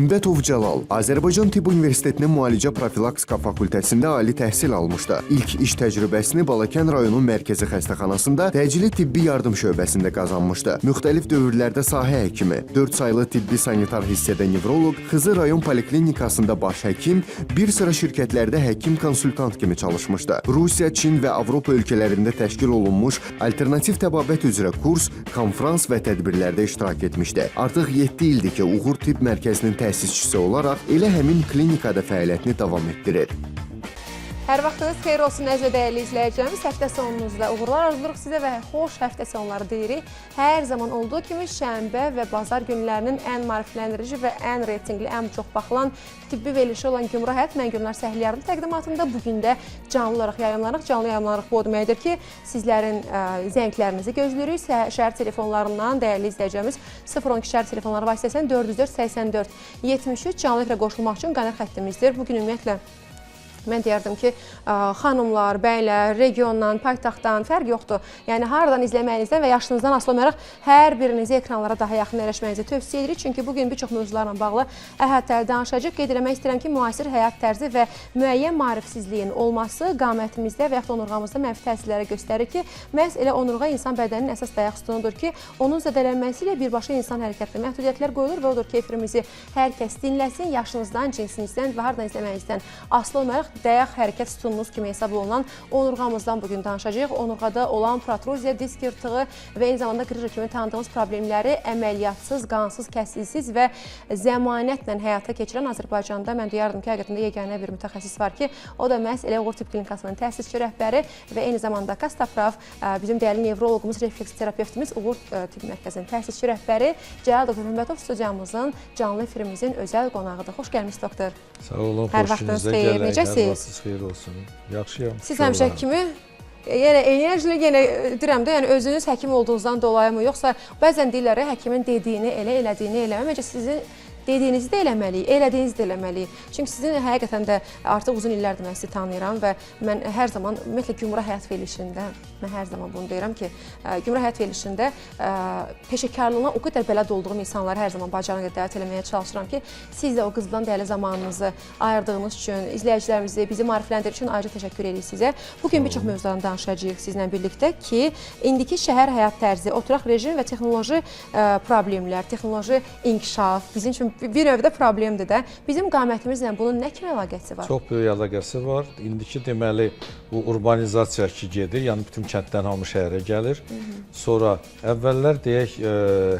Ümmətov Cəlal Azərbaycan Tibb Universitetinin Müalicə Profilaksika fakültəsində ali təhsil almışdı. İlk iş təcrübəsini Balakən rayonu mərkəzi xəstəxanasında təcili tibbi yardım şöbəsində qazanmışdı. Müxtəlif dövrlərdə sahə həkimi, 4 saylı tibbi sanitar hissədə nevroloq, Xızı rayon poliklinikasında baş həkim, bir sıra şirkətlərdə həkim konsultant kimi çalışmışdı. Rusiya, Çin və Avropa ölkələrində təşkil olunmuş alternativ təbabət üzrə kurs, konfrans və tədbirlərdə iştirak etmişdi. Artıq 7 ildir ki, Uğur Tibb Mərkəzinin təsisçisi olaraq elə həmin klinikada fəaliyyətini davam etdirir. Hər vaxtınız xeyir olsun, əziz və dəyərli izləyicilərimiz. Həftə sonunuzda uğurlar arzulayırıq sizə və xoş həftə sonları deyirik. Hər zaman olduğu kimi şənbə və bazar günlərinin ən maarifləndirici və ən reytingli, ən çox baxılan tibbi verilişi olan Gümrah Həyat Mən Gülnar Səhliyarlı təqdimatında bugün də canlı olaraq yayımlanırıq. Canlı yayımlanırıq bu o deməkdir ki, sizlərin zənglərinizi gözləyirik. Şəhər telefonlarından dəyərli izləyicilərimiz 012 şəhər telefonları vasitəsilə 404 84 73 canlı efirə qoşulmaq üçün qənar xəttimizdir. Bugün ümumiyyətlə mən deyərdim ki, xanımlar, bəylər, regiondan, paytaxtdan fərq yoxdur. Yəni, haradan izləməyinizdən və yaşınızdan asılı olaraq hər birinizi ekranlara daha yaxın eləşməyinizi tövsiyə edirik. Çünki bugün bir çox mövzularla bağlı əhatəli danışacaq. Qeyd eləmək istəyirəm ki, müasir həyat tərzi və müəyyən maarifsizliyin olması qamətimizdə və yaxud onurğamızda mənfi təsirləri göstərir ki, məhz elə onurğa insan bədəninin əsas dayaq sütunudur ki, onun zədələnməsi ilə birbaşa insan hərəkətli məhdudiyyətlər qoyulur və odur ki, efirimizi hər kəs dinləsin, yaşınızdan, cinsinizdən və haradan izləməyinizdən asılı olaraq dayaq hərəkət sütununuz kimi hesab olunan onurğamızdan bugün danışacağıq. Onurğada olan protruzya, disk yırtığı və eyni zamanda qrıj kimi tanıdığımız problemləri əməliyyatsız, qansız, kəsilsiz və zəmanətlə həyata keçirən Azərbaycanda mən deyərdim ki, həqiqətində yeganə bir mütəxəssis var ki, o da məhz elə Uğur Tibb Klinikasının təsisçi rəhbəri və eyni zamanda Kastaprav, bizim dəyərli nevroloqumuz, refleks terapeutimiz, Uğur Tibb Mərkəzinin təsisçi rəhbəri Cəlal Doktor Ümmətov studiyamızın canlı efirimizin özəl qonağıdır. Xoş gəlmişsiniz doktor. Sağ olun, hər vaxtınız xeyir, necəsiz? Hər vaxtınız xeyir olsun. Yaxşıyam. Siz həmişə kimi enerjili yenə deyirəm də, yəni özünüz həkim olduğunuzdan dolayımı, yoxsa bəzən deyirlər həkimin dediyini elə, elədiyini eləmə. Məncə sizin dediyinizi də eləməliyik, elədiyinizi də eləməliyik. Çünki sizin həqiqətən də artıq uzun illərdir mən sizi tanıyıram və mən hər zaman, ümumiyyətlə Gümrah Həyat verilişində, mən hər zaman bunu deyirəm ki, Gümrah Həyat verilişində peşəkarlığına o qədər bələd olduğum insanları hər zaman bacarana qədər dəvət eləməyə çalışıram ki, siz də o qızılan dəyərli zamanınızı ayırdığınız üçün, izləyicilərimizi, bizi maarifləndirdiyi üçün ayrıca təşəkkür edirik sizə. Bugün bir çox mövzulardan danışacağıq sizinlə birlikdə ki, indiki şəhər həyat tərzi, oturaq rejim və texnoloji problemlər, texnoloji inkişaf bizim üçün bir növdə problemdir də. Bizim qamətimizlə bunun nə kimi əlaqəsi var? Çox böyük əlaqəsi var. İndiki deməli, bu urbanizasiya ki gedir, yəni bütün kənddən hamı şəhərə gəlir. Sonra əvvəllər deyək,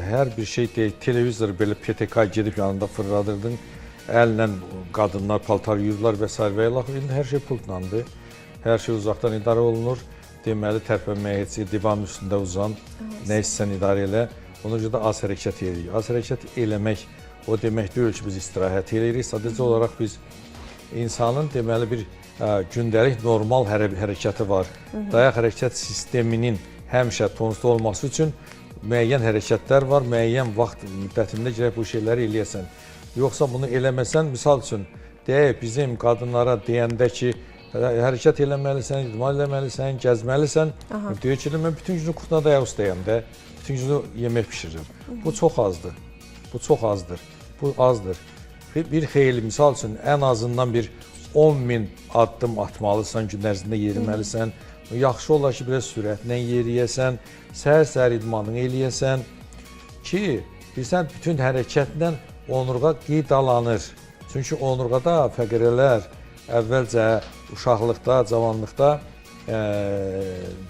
hər bir şey deyək, televizor belə PTK gedib yanında fırladırdın, əllə qadınlar paltar yuyurlar və s. və ilaxır. İndi hər şey pultlandır, hər şey uzaqdan idarə olunur. Deməli, tərpənməyə heç divanın üstündə uzan, nə istəsən idarə elə. Ona görə də az hərəkət edirik. Az hərəkət eləmək o demək deyil ki, biz istirahət edirik. Sadəcə olaraq biz insanın deməli bir gündəlik normal hərəkəti var. Dayaq hərəkət sisteminin həmişə tonusda olması üçün müəyyən hərəkətlər var, müəyyən vaxt müddətində gərək bu şeyləri eləyəsən. Yoxsa bunu eləməsən, misal üçün, deyək bizim qadınlara deyəndə ki, hərəkət eləməlisən, idman eləməlisən, gəzməlisən, deyək ki, mən bütün günü kurtuna dayaq üstəyəm də, bütün günü yemək pişirirəm. Bu çox azdır. Bu çox azdır. Bu azdır. Bir xeyli, misal üçün, ən azından bir 10.000 addım atmalısan, gün ərzində yeriməlisən. Yaxşı olar ki, biraz sürətlə yeriyəsən, səhər-səhər idmanını eləyəsən ki, bilsən, bütün hərəkətlə onurğa qidalanır. Çünki onurğada fəqirələr əvvəlcə uşaqlıqda, cavanlıqda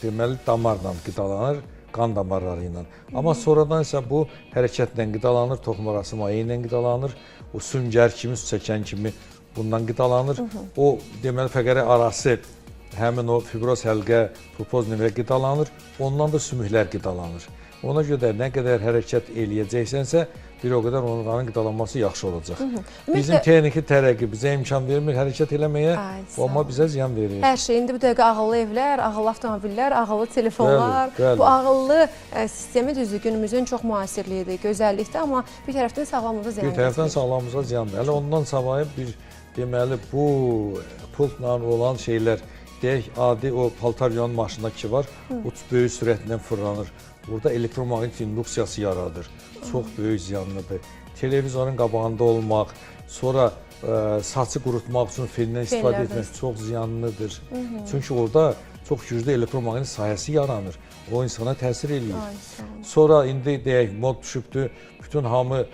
deməli damarla qidalanır, qan damarları ilə. Amma sonradan isə bu hərəkətlə qidalanır, toxumarası maye ilə qidalanır, o süngər kimi, su çəkən kimi bundan qidalanır. O deməli fəqərə arası həmin o fibroz həlqə, propoz nömrə qidalanır, ondan da sümüklər qidalanır. Ona görə də nə qədər hərəkət eləyəcəksənsə, bir o qədər onurğanın qidalanması yaxşı olacaq. Bizim texniki tərəqqi bizə imkan vermir hərəkət eləməyə, amma bizə ziyan verir. Hər şey, indi bu dəqiqə ağıllı evlər, ağıllı avtomobillər, ağıllı telefonlar, bu ağıllı sistemi düzdür, günümüzün çox müasirliyidir, gözəllikdir, amma bir tərəfdən sağlamlığa ziyan verir. Bir tərəfdən sağlamlığa ziyan verir. Hələ ondan savayı bir, deməli, bu pultla olan şeylər, deyək, adi o paltar yuyan maşında ki var, o böyük sürətlə fırlanır. Burada elektromaqnit induksiyası yaradır. Çox böyük ziyanlıdır. televizorun qabağında olmaq, sonra saçı qurutmaq üçün fenndən istifadə etmək çox ziyanlıdır. Çünki orada çox güclü elektromaqnit sahəsi yaranır. O insana təsir eləyir. Sonra indi deyək, mod düşübdür, bütün hamı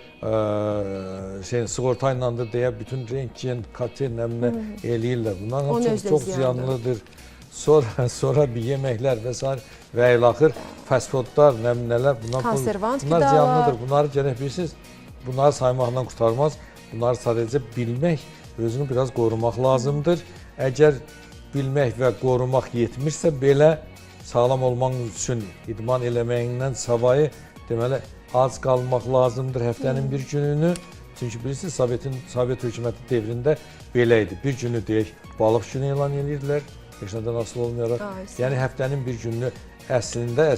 sığorta ilə deyə bütün rentgen, katen, nəmlə eləyirlər. Bunlar çox ziyanlıdır. Sonra bir yeməklər və s. və ilaxır, fast foodlar, nəmlələr, bunlar ziyanlıdır. Bunları gərək bilirsiniz, bunları saymaqla qurtarmaz. Bunları sadəcə bilmək, özünü biraz qorumaq lazımdır. Əgər bilmək və qorumaq yetmirsə belə, sağlam olmaq üçün idman eləməyindən savayı deməli az qalmaq lazımdır həftənin bir gününü. Çünki bilirsiniz, Sovet hökuməti devrində belə idi. Bir günü deyək, balıq günü elan edirdilər, heç nədən asılı olmayaraq. Yəni həftənin bir gününü əslində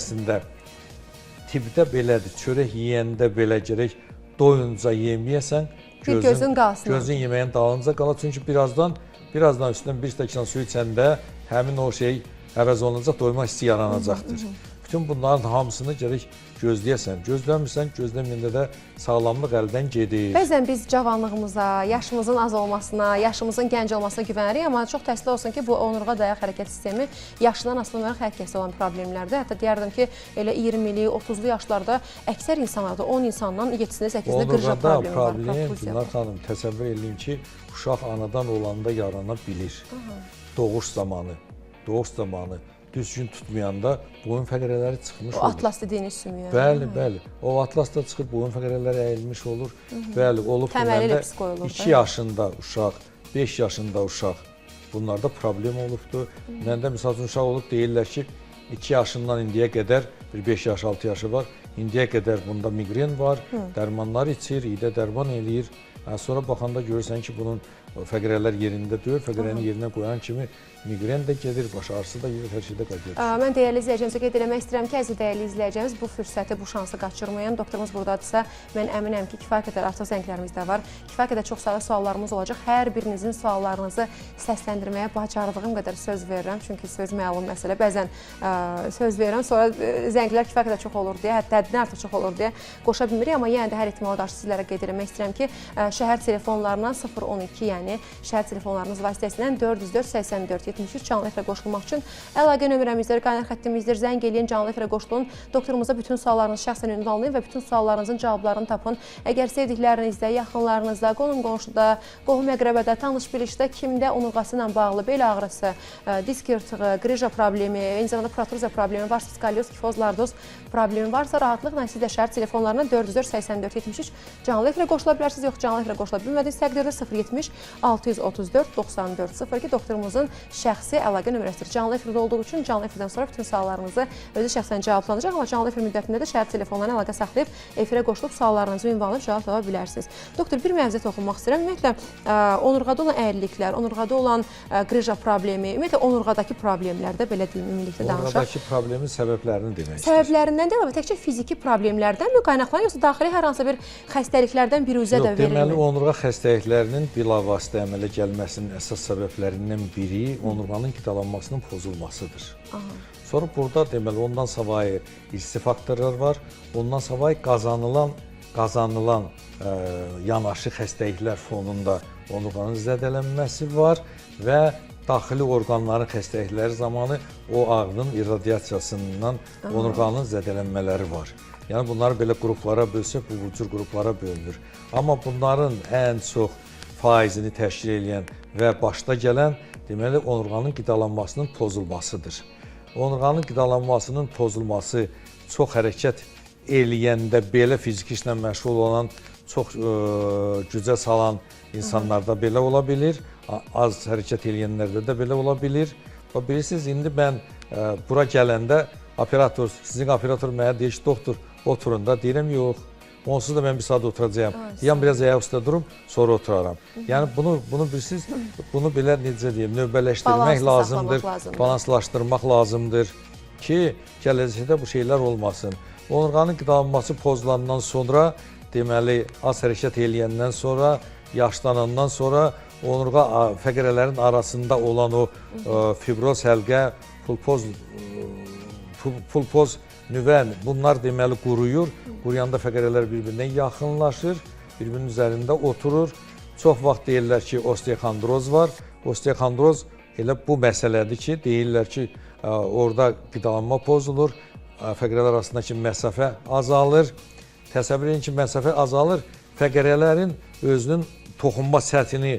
tibbdə belədir. Çörək yeyəndə belə gərək doyunca yeməyəsən, gözün yeməyin dalınca qala. Çünki birazdan üstündən bir stəkan su içəndə həmin o şey əvəz olunacaq, doyma hissi yaranacaqdır. Bütün bunların hamısını gərək gözləyəsən. Gözləmirsən, gözləməyəndə də sağlamlıq əldən gedir. Bəzən biz cavanlığımıza, yaşımızın az olmasına, yaşımızın gənc olmasına güvənirik, amma çox təəssüf olsun ki, bu onurğa dayaq hərəkət sistemi yaşından asılı olaraq hər kəsdə olan problemlərdir. Hətta deyərdim ki, elə 20'li, 30'lu yaşlarda əksər insanlarda 10 insandan 7'sində, 8'sində qırja problemi var. Bunlar xanım, təsəvvür edin ki, uşaq anadan olanda yarana bilir. Doğuş zamanı düzgün tutmayanda boyun fəqərələri çıxmış olur. O atlas dediyiniz sümüyə. Bəli. O atlasda çıxır, boyun fəqərələri əyilmiş olur. Bəli, olub məndə 2 yaşında uşaq, 5 yaşında uşaq bunlarda problem olubdur. Məndə misal üçün uşaq olub deyirlər ki, 2 yaşından indiyə qədər, bir 5 yaş, 6 yaşı var, indiyə qədər bunda migren var, dərmanlar içir, iyidə dərman eləyir. Sonra baxanda görürsən ki, bunun fəqərələr yerində deyil, fəqərəni yerinə qoyan kimi migren də gedir, baş ağrısı da gedir, hər şeydə qaçır. Mən dəyərli izləyicimizə qeyd eləmək istəyirəm ki, əziz dəyərli izləyicimiz bu fürsəti, bu şansı qaçırmayın. Doktorumuz buradadırsa, mən əminəm ki, kifayət qədər artıq zənglərimiz də var. Kifayət qədər çox sayılı suallarımız olacaq. Hər birinizin suallarınızı səsləndirməyə bacardığım qədər söz verirəm. Çünki söz məlum məsələ. Bəzən söz verirəm, sonra zənglər kifayət qədər çox olur deyə, hətta həddindən artıq çox olur deyə qoşa bilmirik. Amma yenə də hər ehtimala qarşı sizlərə qeyd eləmək istəyirəm ki, şəhər telefonlarından 012, yəni şəhər telefonlarınız vasitəsilə 404-84-73 canlı efirə qoşulmaq üçün əlaqə nömrəmizdir, qaynar xəttimizdir, zəng eləyin, canlı efirə qoşulun. Doktorumuza bütün suallarınızı şəxsən ünvanlayın və bütün suallarınızın cavablarını tapın. Əgər sevdiklərinizdə, yaxınlarınızda, qonum-qonşuda, qohum-əqrəbədə, tanış-bilişdə kimdə onurğası ilə bağlı bel ağrısı, disk yırtığı, qrija problemi, eyni zamanda protruzya problemi varsa, skalyoz, kifoz, lardoz problemi varsa, rahatlıqla siz də şəhər telefonlarına 404-84-73 canlı efirə qoşula bilərsiniz, yox canlı efirə qoşula bilmədiniz təqdirdə 070-634-94-02 doktorumuzun şəxsi əlaqə nömrəsidir. Canlı efirdə olduğu üçün canlı efirdən sonra bütün suallarınızı özü şəxsən cavablanacaq, amma canlı efir müddətində də şəhər telefonlarına əlaqə saxlayıb efirə qoşulub suallarınızı ünvanlayıb cavab tapa bilərsiniz. Doktor, bir mövzuya toxunmaq istəyirəm. Ümumiyyətlə, onurğada olan əyriliklər, onurğada olan qrija problemi, ümumiyyətlə, onurğadakı problemlərdə belə deyim, ümumilikdə danışaq. Onurğadakı problemin səbəblərini demək istəyirəm. Səbəblərindən deyil, amma təkcə fiziki problemlərdənmi qaynaqlanır, yoxsa daxili hər hansı bir xəstəliklərdən biruzə də verilmir? Deməli, onurğa xəstəliklərinin bilavasitə əmələ gəlməsinin əsas səbəblərindən biri onurğanın qidalanmasının pozulmasıdır. Sonra burada deməli ondan savayı irsi faktorlar var. Ondan savayı qazanılan yanaşı xəstəliklər fonunda onurğanın zədələnməsi var və daxili orqanların xəstəlikləri zamanı o ağrının irradiasiyasından onurğanın zədələnmələri var. Yəni bunları belə qruplara bölsək, bu cür qruplara bölünür. Amma bunların ən çox faizini təşkil edən və başda gələn deməli onurğanın qidalanmasının pozulmasıdır. Onurğanın qidalanmasının pozulması çox hərəkət eləyəndə belə fiziki işlə məşğul olan, çox gücə salan insanlarda belə ola bilir. Az hərəkət eləyənlərdə də belə ola bilir. Və bilirsiniz, indi mən bura gələndə sizin operator mənə deyir ki, doktor, oturun da, deyirəm, yox. Onsuz da mən bir saat oturacağım. Deyəm, biraz ayaq üstə durum, sonra oturaram. Yəni bunu bilirsiniz, bunu belə necə deyim, növbələşdirmək lazımdır, balanslaşdırmaq lazımdır ki, gələcəkdə bu şeylər olmasın. Onurğanın qidalanması pozulandan sonra, deməli, az hərəkət eləyəndən sonra, yaşlanandan sonra onurğa fəqərələrin arasında olan o fibroz həlqə, pulpoz nüvə, bunlar deməli quruyur. Quruyanda fəqərələr bir-birinə yaxınlaşır. bir-birinin üzərində oturur. Çox vaxt deyirlər ki, osteokondroz var. Osteokondroz elə bu məsələdir ki, deyirlər ki, orada qidalanma pozulur, fəqrələr arasındakı məsafə azalır. Təsəvvür edin ki, məsafə azalır, fəqrələrin özünün toxunma səthini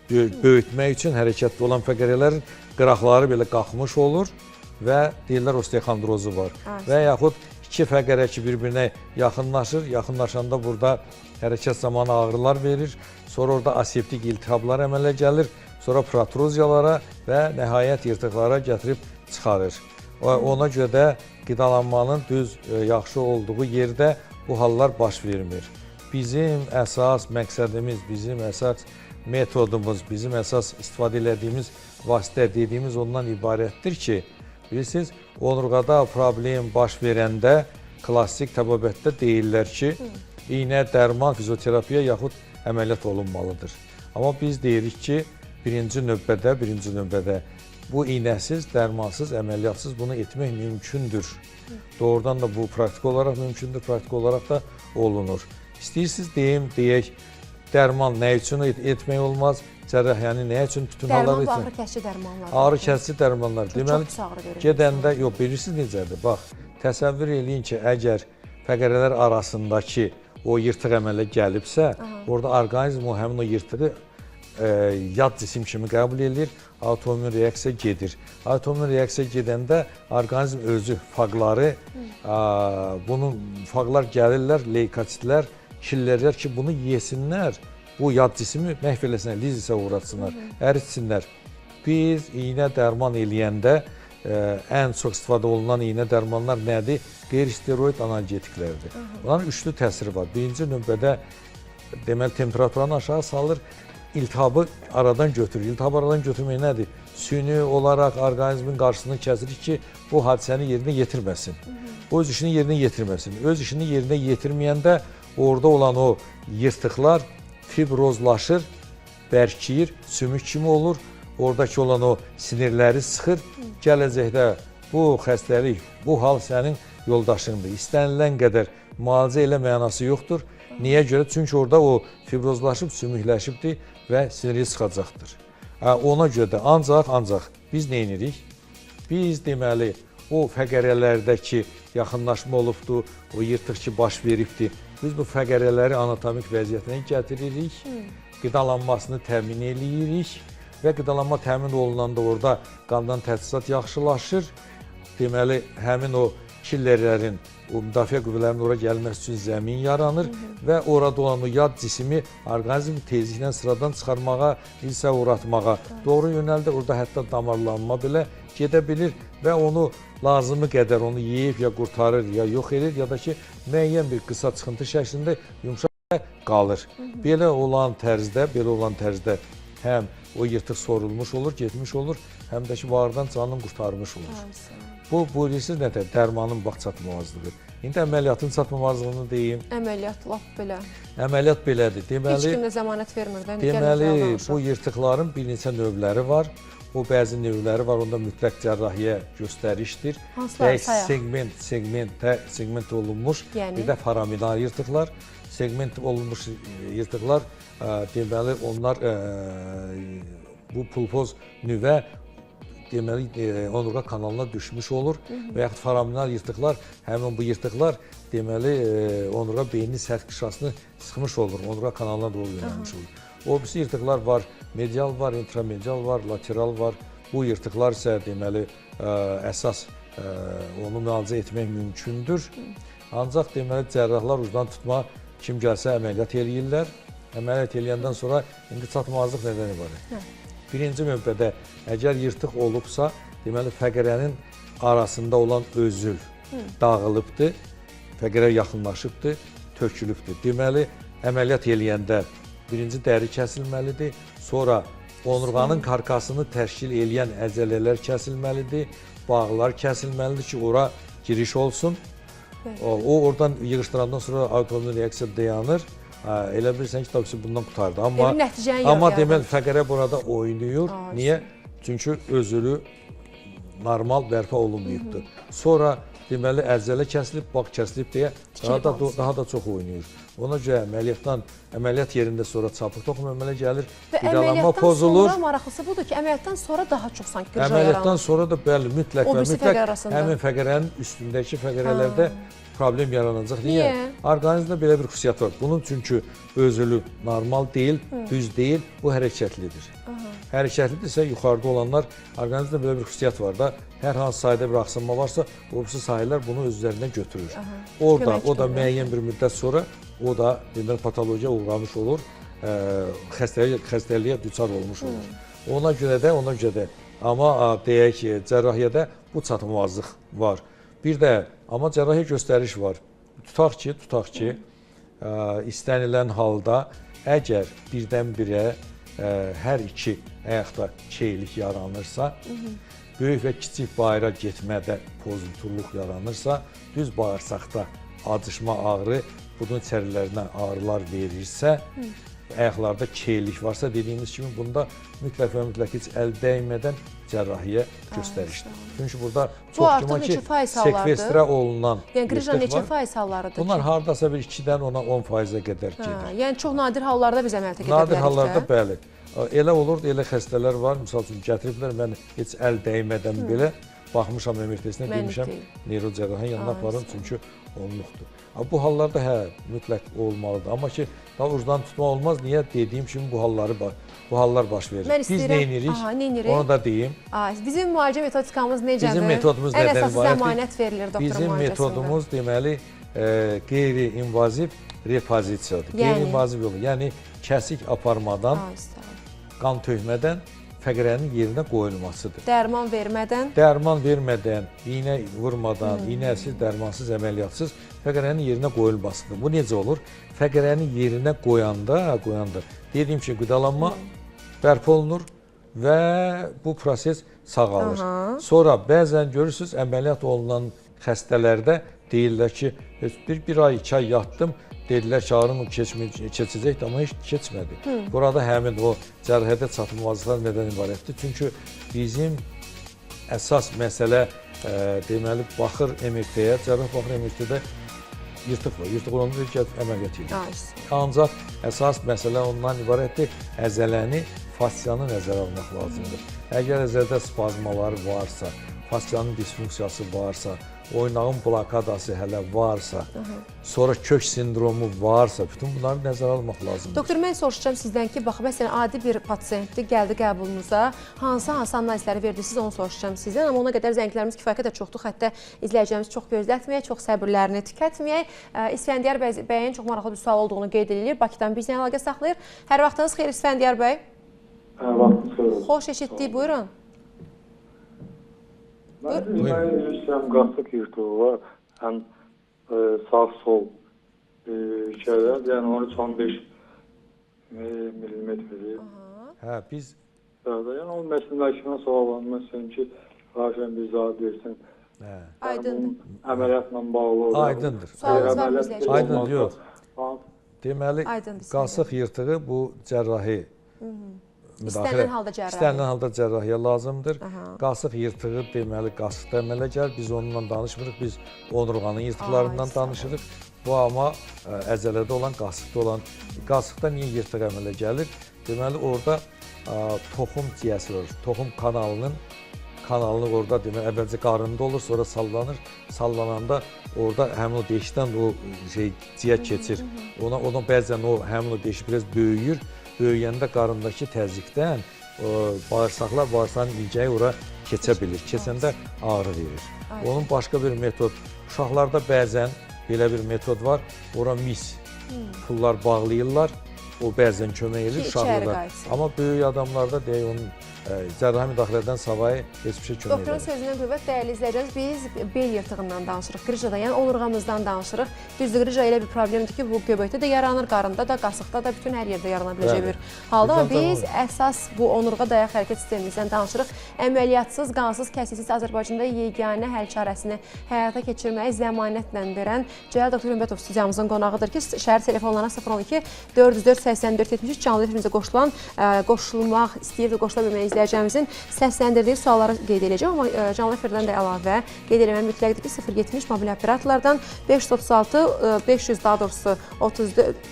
böyütmək üçün hərəkətdə olan fəqrələrin qıraqları belə qalxmış olur və deyirlər osteokondrozu var. Və yaxud iki fəqərə ki, bir-birinə yaxınlaşır, yaxınlaşanda burada hərəkət zamanı ağrılar verir, sonra orada aseptik iltihablar əmələ gəlir, sonra protruziyalara və nəhayət yırtıqlara gətirib çıxarır. Ona görə də qidalanmanın düz, yaxşı olduğu yerdə bu hallar baş vermir. Bizim əsas məqsədimiz, bizim əsas metodumuz, bizim əsas istifadə etdiyimiz vasitə dediyimiz ondan ibarətdir ki, bilirsiniz, onurğada problem baş verəndə klassik təbabətdə deyirlər ki, iynə, dərman, fizioterapiya yaxud əməliyyat olunmalıdır. Amma biz deyirik ki, birinci növbədə bu iynəsiz, dərmansız, əməliyyatsız bunu etmək mümkündür. Doğrudan da bu praktik olaraq mümkündür, praktik olaraq da olunur. İstəyirsiniz deyək, dərman nə üçün etmək olmaz, cərrahiyyəni nə üçün bütün hallar etmək? Dərman və ağrı kəsici dərmanlar. Ağrı kəsici dərmanlar. Deməli, çox ağrı verir. Gedəndə, bilirsiniz necədir? Bax, təsəvvür eləyin ki, əgər fəqərələr arasındakı o yırtıq əmələ gəlibsə, orada orqanizm o həmin o yırtığı yad cisim kimi qəbul edir, autoimmün reaksiya gedir. Autoimmün reaksiya gedəndə orqanizm özü faqları, faqlar gəlirlər, leykositlər, killərlər ki, bunu yesinlər, bu yad cismi məhv eləsinlər, lizisə uğratsınlar, əritsinlər. Biz iynə dərman eləyəndə ən çox istifadə olunan iynə dərmanlar nədir? Qeyri-steroid analgetiklərdir. Bunların üçlü təsiri var. Birinci növbədə deməli temperaturanı aşağı salır, iltihabı aradan götürür. İltihabı aradan götürmək nədir? Süni olaraq orqanizmin qarşısını kəsirik ki, bu hadisəni yerinə yetirməsin. O öz işini yerinə yetirməsin. Öz işini yerinə yetirməyəndə orada olan o yırtıqlar fibrozlaşır, bərkiyir, sümük kimi olur. Oradakı olan o sinirləri sıxır. Gələcəkdə bu xəstəlik, bu hal sənin yoldaşındır. İstənilən qədər müalicə elə mənası yoxdur. Niyə görə? Çünki orada o fibrozlaşıb, sümükləşibdir və siniri sıxacaqdır. Ona görə də ancaq biz nə edirik? Biz deməli o fəqərələrdəki yaxınlaşma olubdur, o yırtıq ki baş veribdir. Biz bu fəqərələri anatomik vəziyyətinə gətiririk, qidalanmasını təmin eləyirik və qidalanma təmin olunanda orada qandan təchizat yaxşılaşır. Deməli, həmin o killerlərin, o müdafiə qüvvələrinin ora gəlməsi üçün zəmin yaranır və orada olan o yad cisimi orqanizm tezliklə sıradan çıxarmağa, ilsə uğratmağa doğru yönəldir. Orada hətta damarlanma belə gedə bilir və onu lazımı qədər onu yeyib ya qurtarır, ya yox edir, ya da ki, müəyyən bir qısa çıxıntı şəklində yumşaq qalır. Belə olan tərzdə həm o yırtıq sorulmuş olur, getmiş olur, həm də ki, vardan canını qurtarmış olur. Bu bilirsiniz nədir? Dərmanın bax çatmamazlığı. İndi əməliyyatın çatmamazlığını deyim. Əməliyyat lap belə. Əməliyyat belədir. Heç kim də zəmanət vermir. Deməli, bu yırtıqların bir neçə növləri var. O bəzi növləri var, onda mütləq cərrahiyyə göstərişdir. Hansıları sayaq? Segment olunmuş, bir də foraminal yırtıqlar. Segment olunmuş yırtıqlar, deməli, onlar bu pulpoz nüvə deməli, onurğa kanalına düşmüş olur və yaxud foraminal yırtıqlar, həmin bu yırtıqlar deməli, onurğa beynin sərt qışasını sıxmış olur, onurğa kanalına doğru yönəlmiş olur. O birisi yırtıqlar var, medial var, intramedial var, lateral var. Bu yırtıqlar isə deməli, əsas onu müalicə etmək mümkündür. Ancaq deməli, cərrahlar ucdan tutma, kim gəlsə əməliyyat eləyirlər. Əməliyyat eləyəndən sonra indi çatmazlıq nədən ibarət? Birinci növbədə, əgər yırtıq olubsa, deməli, fəqərənin arasında olan özül dağılıbdır, fəqərə yaxınlaşıbdır, tökülübdür. Deməli, əməliyyat eləyəndə birinci dəri kəsilməlidir, sonra onurğanın karkasını təşkil eləyən əzələlər kəsilməlidir, bağlar kəsilməlidir ki, ora giriş olsun. O, oradan yığışdırandan sonra autoimmün reaksiya dayanır. Elə bilirsən ki, tabii ki, bundan qutardı. Amma deməli, fəqərə burada oynayır. Niyə? Çünki özülü normal bərpa olunmayıbdır. Sonra deməli ərzələ kəsilib, bax kəsilib deyə daha da çox oynayır. Ona görə əməliyyat yerində sonra çapıq toxum əmələ gəlir, və qidalanma pozulur. Sonra maraqlısı budur ki, əməliyyatdan sonra daha çox sanki qırıca yaranır. Əməliyyatdan sonra da bəli, mütləq və mütləq həmin fəqərənin üstündəki fəqərələrdə problem yaranacaq. Niyə? Orqanizmdə belə bir xüsusiyyət var. Bunun çünki özülü normal deyil, düz deyil, bu hərəkətlidir. Hərəkətlidirsə, yuxarıda olanlar, orqanizmdə belə bir xüsusiyyət var da, hər hansı sahədə bir axsınma varsa, o sahələr bunu öz üzərindən götürür. Orada, o da müəyyən bir müddət sonra, o da deməli patologiyaya uğramış olur, xəstəliyə düçar olmuş olur. Ona görə də, amma deyək ki, cərrahiyyədə bu çatılmazlıq var. Bir də, amma cərrahiyyə göstəriş var. Tutaq ki, istənilən halda əgər birdən-birə hər iki ayaqda çeylik yaranırsa, böyük və kiçik bayıra getmədə pozunturluq yaranırsa, düz bağırsaqda acışma ağrı, budun içərilərinə ağrılar verirsə, ayaqlarda çeylik varsa, dediyimiz kimi, bunda mütləq və mütləq heç əl dəymədən cərrahiyyə göstərişdir. Çünki burada çox güman ki, sekvestrə olunan yəni qrıja neçə faiz hallarıdır ki? Bunlar haradasa bir 2-dən ona 10%-ə qədər gedir. Yəni çox nadir hallarda biz əməliyyata gedə bilərik. Nadir hallarda bəli. Elə olur, elə xəstələr var, misal üçün gətiriblər, mən heç əl dəymədən belə baxmışam MRT-sinə, demişəm, neyrocərrahın yanına aparın, çünki onluqdur. Bu hallarda mütləq olmalıdır. Amma ki, daha ucdan tutma olmaz. Niyə? Dediyim kimi bu hallar baş verir. Biz neynirik? Onu da deyim. Bizim müalicə metodikamız necədir? Bizim metodumuz nədən ibarətdir? Ən əsası zəmanət verilir doktor müalicəsində. Bizim metodumuz deməli qeyri-invaziv repozisiyadır. Qeyri-invaziv yolu, yəni kəsik aparmadan, qan tökmədən fəqərənin yerinə qoyulmasıdır. Dərman vermədən? Dərman vermədən, iynə vurmadan, iynəsiz, dərmansız, əməliyyatsız fəqərənin yerinə qoyulmasıdır. Bu necə olur? Fəqərənin yerinə qoyanda, dediyim ki, qidalanma bərpa olunur və bu proses sağalır. Sonra bəzən görürsünüz, əməliyyat olunan xəstələrdə deyirlər ki, bir ay, 2 ay yatdım, dedilər ki, ağrım keçəcəkdir, amma heç keçmədi. Burada həmin o cərrahiyyədə çatılmazlıqlar nədən ibarətdir? Çünki bizim əsas məsələ deməli, baxır MRT-yə, cərrah baxır MRT-də yırtıq var. Yırtıq olanda deyir ki, əməliyyat edir. Ancaq əsas məsələ ondan ibarətdir, əzələni, fasciyanı nəzərə almaq lazımdır. Əgər əzələdə spazmalar varsa, fasciyanın disfunksiyası varsa, oynağın blokadası hələ varsa, sonra kök sindromu varsa, bütün bunları nəzərə almaq lazımdır. Doktor, mən soruşacağım sizdən ki, bax, məsələn, adi bir pasiyentdir, gəldi qəbulunuza, hansı analizləri verdirsiniz, onu soruşacağım sizdən, amma ona qədər zənglərimiz kifayət qədər çoxdur, hətta izləyəcəyimiz çox gözlətməyək, çox səbirlərini tükətməyək. İsfəndiyar bəyin çox maraqlı bir sual olduğunu qeyd edilir, Bakıdan bizlə əlaqə saxlayır. Hər vaxtınız xeyir, İsfəndiyar bəy. Hər vaxtınız xeyir. Xoş eşitdik, buyurun. Mən istəyirəm, qasıq yırtığı var, həm sağ-sol şeylər, yəni 13-15 millimetrdir. Biz... Yəni, o məsələləşmə suallarını mən istəyirəm ki, qarşıdan bir cavab versin. Aydındır. Əməliyyatla bağlı olur. Aydındır. Sualınız var mı izləyəcək? Aydın, yox. Deməli, qasıq yırtığı bu cərrahi İstənilən halda cərrahiyyə lazımdır. Qasıq yırtığı deməli qasıqda əmələ gəlir. Biz onunla danışmırıq. Biz onurğanın yırtıqlarından danışırıq. Bu amma əzələdə olan, qasıqda olan. Qasıqda niyə yırtıq əmələ gəlir? Deməli orada toxum ciyəsi var. Toxum kanalının orada deməli əvvəlcə qarında olur, sonra sallanır. Sallananda orada həmin o deşikdən o ciyə keçir. Ona bəzən o həmin o deşik biraz böyüyür. Böyüyəndə qarındakı təzyiqdən bağırsağın ilgəyi ora keçə bilir. Keçəndə ağrı verir. Onun başqa bir metod, uşaqlarda bəzən belə bir metod var, ora mis pullar bağlayırlar, o bəzən kömək edir uşaqlarda. Amma böyük adamlarda deyək, onun cərrahi müdaxilədən savayı heç bir şey kömək edir. Doktorun sözündən qüvvət, dəyərli izləyəcəyiz, biz bel yırtığından danışırıq, qrıjada, yəni onurğamızdan danışırıq. Düzdür, qrıja elə bir problemdir ki, bu göbəkdə də yaranır, qarında da, qasıqda da, bütün hər yerdə yarana biləcək bir halda. Amma biz əsas bu onurğa dayaq hərəkət sistemimizdən danışırıq. Əməliyyatsız, qansız, kəsiksiz Azərbaycanda yeganə həll çarəsini həyata keçirməyi zəmanətlə verən Cəlal doktor Ümumətov studiyamızın qonağıdır ki, şəhər telefonlarına 012 404 8473 canlı efirimizə qoşulmaq istəyir və qoşula bilməyən izləyicilərimizin səsləndirdiyi sualları qeyd edəcəm. Amma canlı efirdən də əlavə qeyd eləmək mütləqdir ki, 070 mobil operatorlardan 536 500 daha doğrusu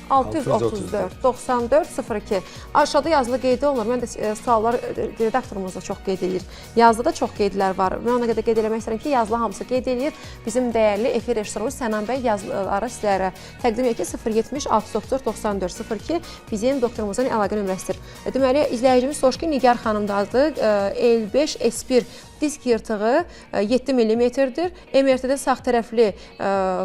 634 94 02 aşağıda yazılı qeyd olunur. Mən də suallar redaktorumuz da çox qeyd edir. Yazıda da çox qeydlər var. Mən ona qədər qeyd eləmək istəyirəm ki, yazılı hamısı qeyd edir. Bizim dəyərli efir rejissorumuz Sənan bəy yazıları sizlərə təqdim edir ki, 070 634 94 02 bizim doktorumuzun əlaqə nömrəsidir. Deməli, izləyicimiz soruşur ki, Nigar xanımdadır. L5 S1 disk yırtığı 7 mm-dir. MRT-də sağ tərəfli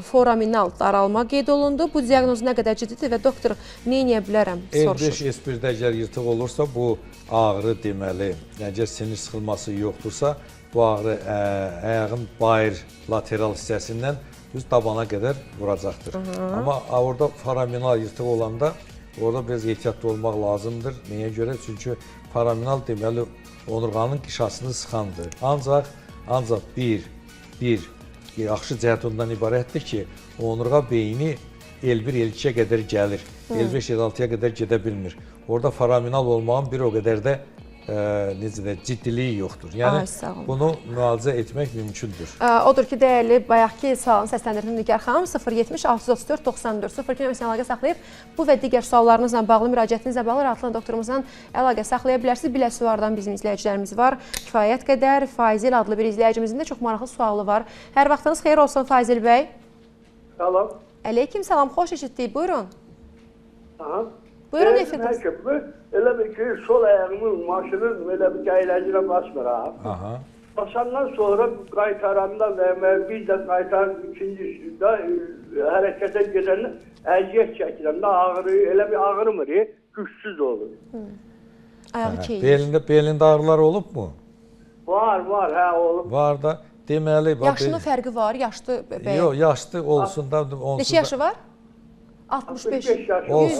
foraminal daralma qeyd olundu. Bu diaqnoz nə qədər ciddidir və doktor nə edə bilərəm soruşur. L5 S1-də əgər yırtıq olursa, bu ağrı deməli, əgər sinir sıxılması yoxdursa, bu ağrı ayağın bayır lateral hissəsindən düz tabana qədər vuracaqdır. Amma orada foraminal yırtıq olanda, orada biraz ehtiyatlı olmaq lazımdır. Nəyə görə? Çünki foraminal deməli, onurğanın qişasını sıxandır. Ancaq bir yaxşı cəhət ondan ibarətdir ki, onurğa beyni L1, L2-yə qədər gəlir. L5, L6-ya qədər gedə bilmir. Orada foraminal olmağın bir o qədər də ciddiliyi yoxdur. Yəni, bunu müalicə etmək mümkündür. Odur ki, dəyərli, bayaqki sualını səsləndirdim Nigar xanım, 070 634 94 02 nömrəsini əlaqə saxlayıb, bu və digər suallarınızla bağlı, müraciətinizlə bağlı rahatlıqla doktorumuzdan əlaqə saxlaya bilərsiniz. Biləsuvardan bizim izləyicilərimiz var. Kifayət qədər Fazil adlı bir izləyicimizin də çox maraqlı sualı var. Hər vaxtınız xeyir olsun Fazil bəy. Salam. Əleyküm salam, xoş eşitdik. Buyurun. Aha. Buyurun efirdiniz. Elə bir ki, sol ayağımın maşının elə bir əyləncələ basmıram. Basandan sonra qaytaranda və bir də qaytar ikincisində hərəkətə gedəndə əziyyət çəkirəm. Elə bir ağrımır, gücsüz olur. Ayağı keyir. Belində ağrılar olubmu? Var, hə olub. Var da. Deməli, yaşının fərqi var, yaşlı bəy. Yox, yaşlı olsun da. Neçə yaşı var? 65 yaşı. 100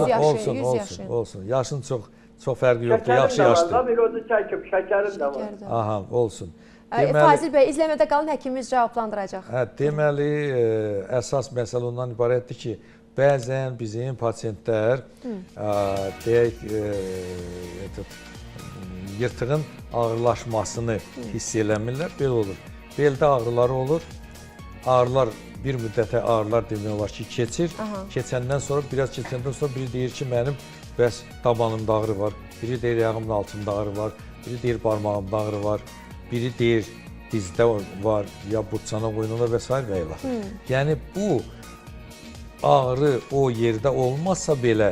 yaşı. Olsun. Yaşın çox fərqi yoxdur, yaxşı yaşdır. Şəkərim də var, bir o da çəkib, şəkərim də var. Aha, olsun. Fazil bəy, izləmədə qalın, həkimimiz cavablandıracaq. Deməli, əsas məsələ ondan ibarətdir ki, bəzən bizim pasiyentlər deyək, yırtığın ağırlaşmasını hiss eləmirlər, belə olur. Beldə ağrıları olur, ağrılar bir müddətə ağrılar demək olar ki, keçir. Keçəndən sonra, biraz keçəndən sonra biri deyir ki, mənim bəs tabanımda ağrı var, biri deyir ayağımın altında ağrı var, biri deyir barmağımda ağrı var, biri deyir dizdə var, ya butçana qoynunda və s. və ilə. Yəni, bu ağrı o yerdə olmazsa belə,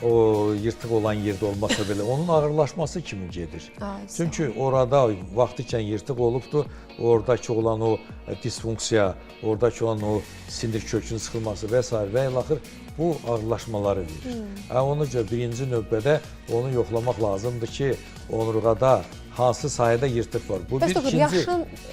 o yırtıq olan yerdə olmasa belə, onun ağırlaşması kimi gedir. Çünki orada vaxtı ikən yırtıq olubdur, oradakı olan o disfunksiya, oradakı olan o sinir kökünün sıxılması və s. və ilaxır bu ağırlaşmaları verir. Ona görə birinci növbədə onu yoxlamaq lazımdır ki, onurğada hansı sahədə yırtıq var. Bu bir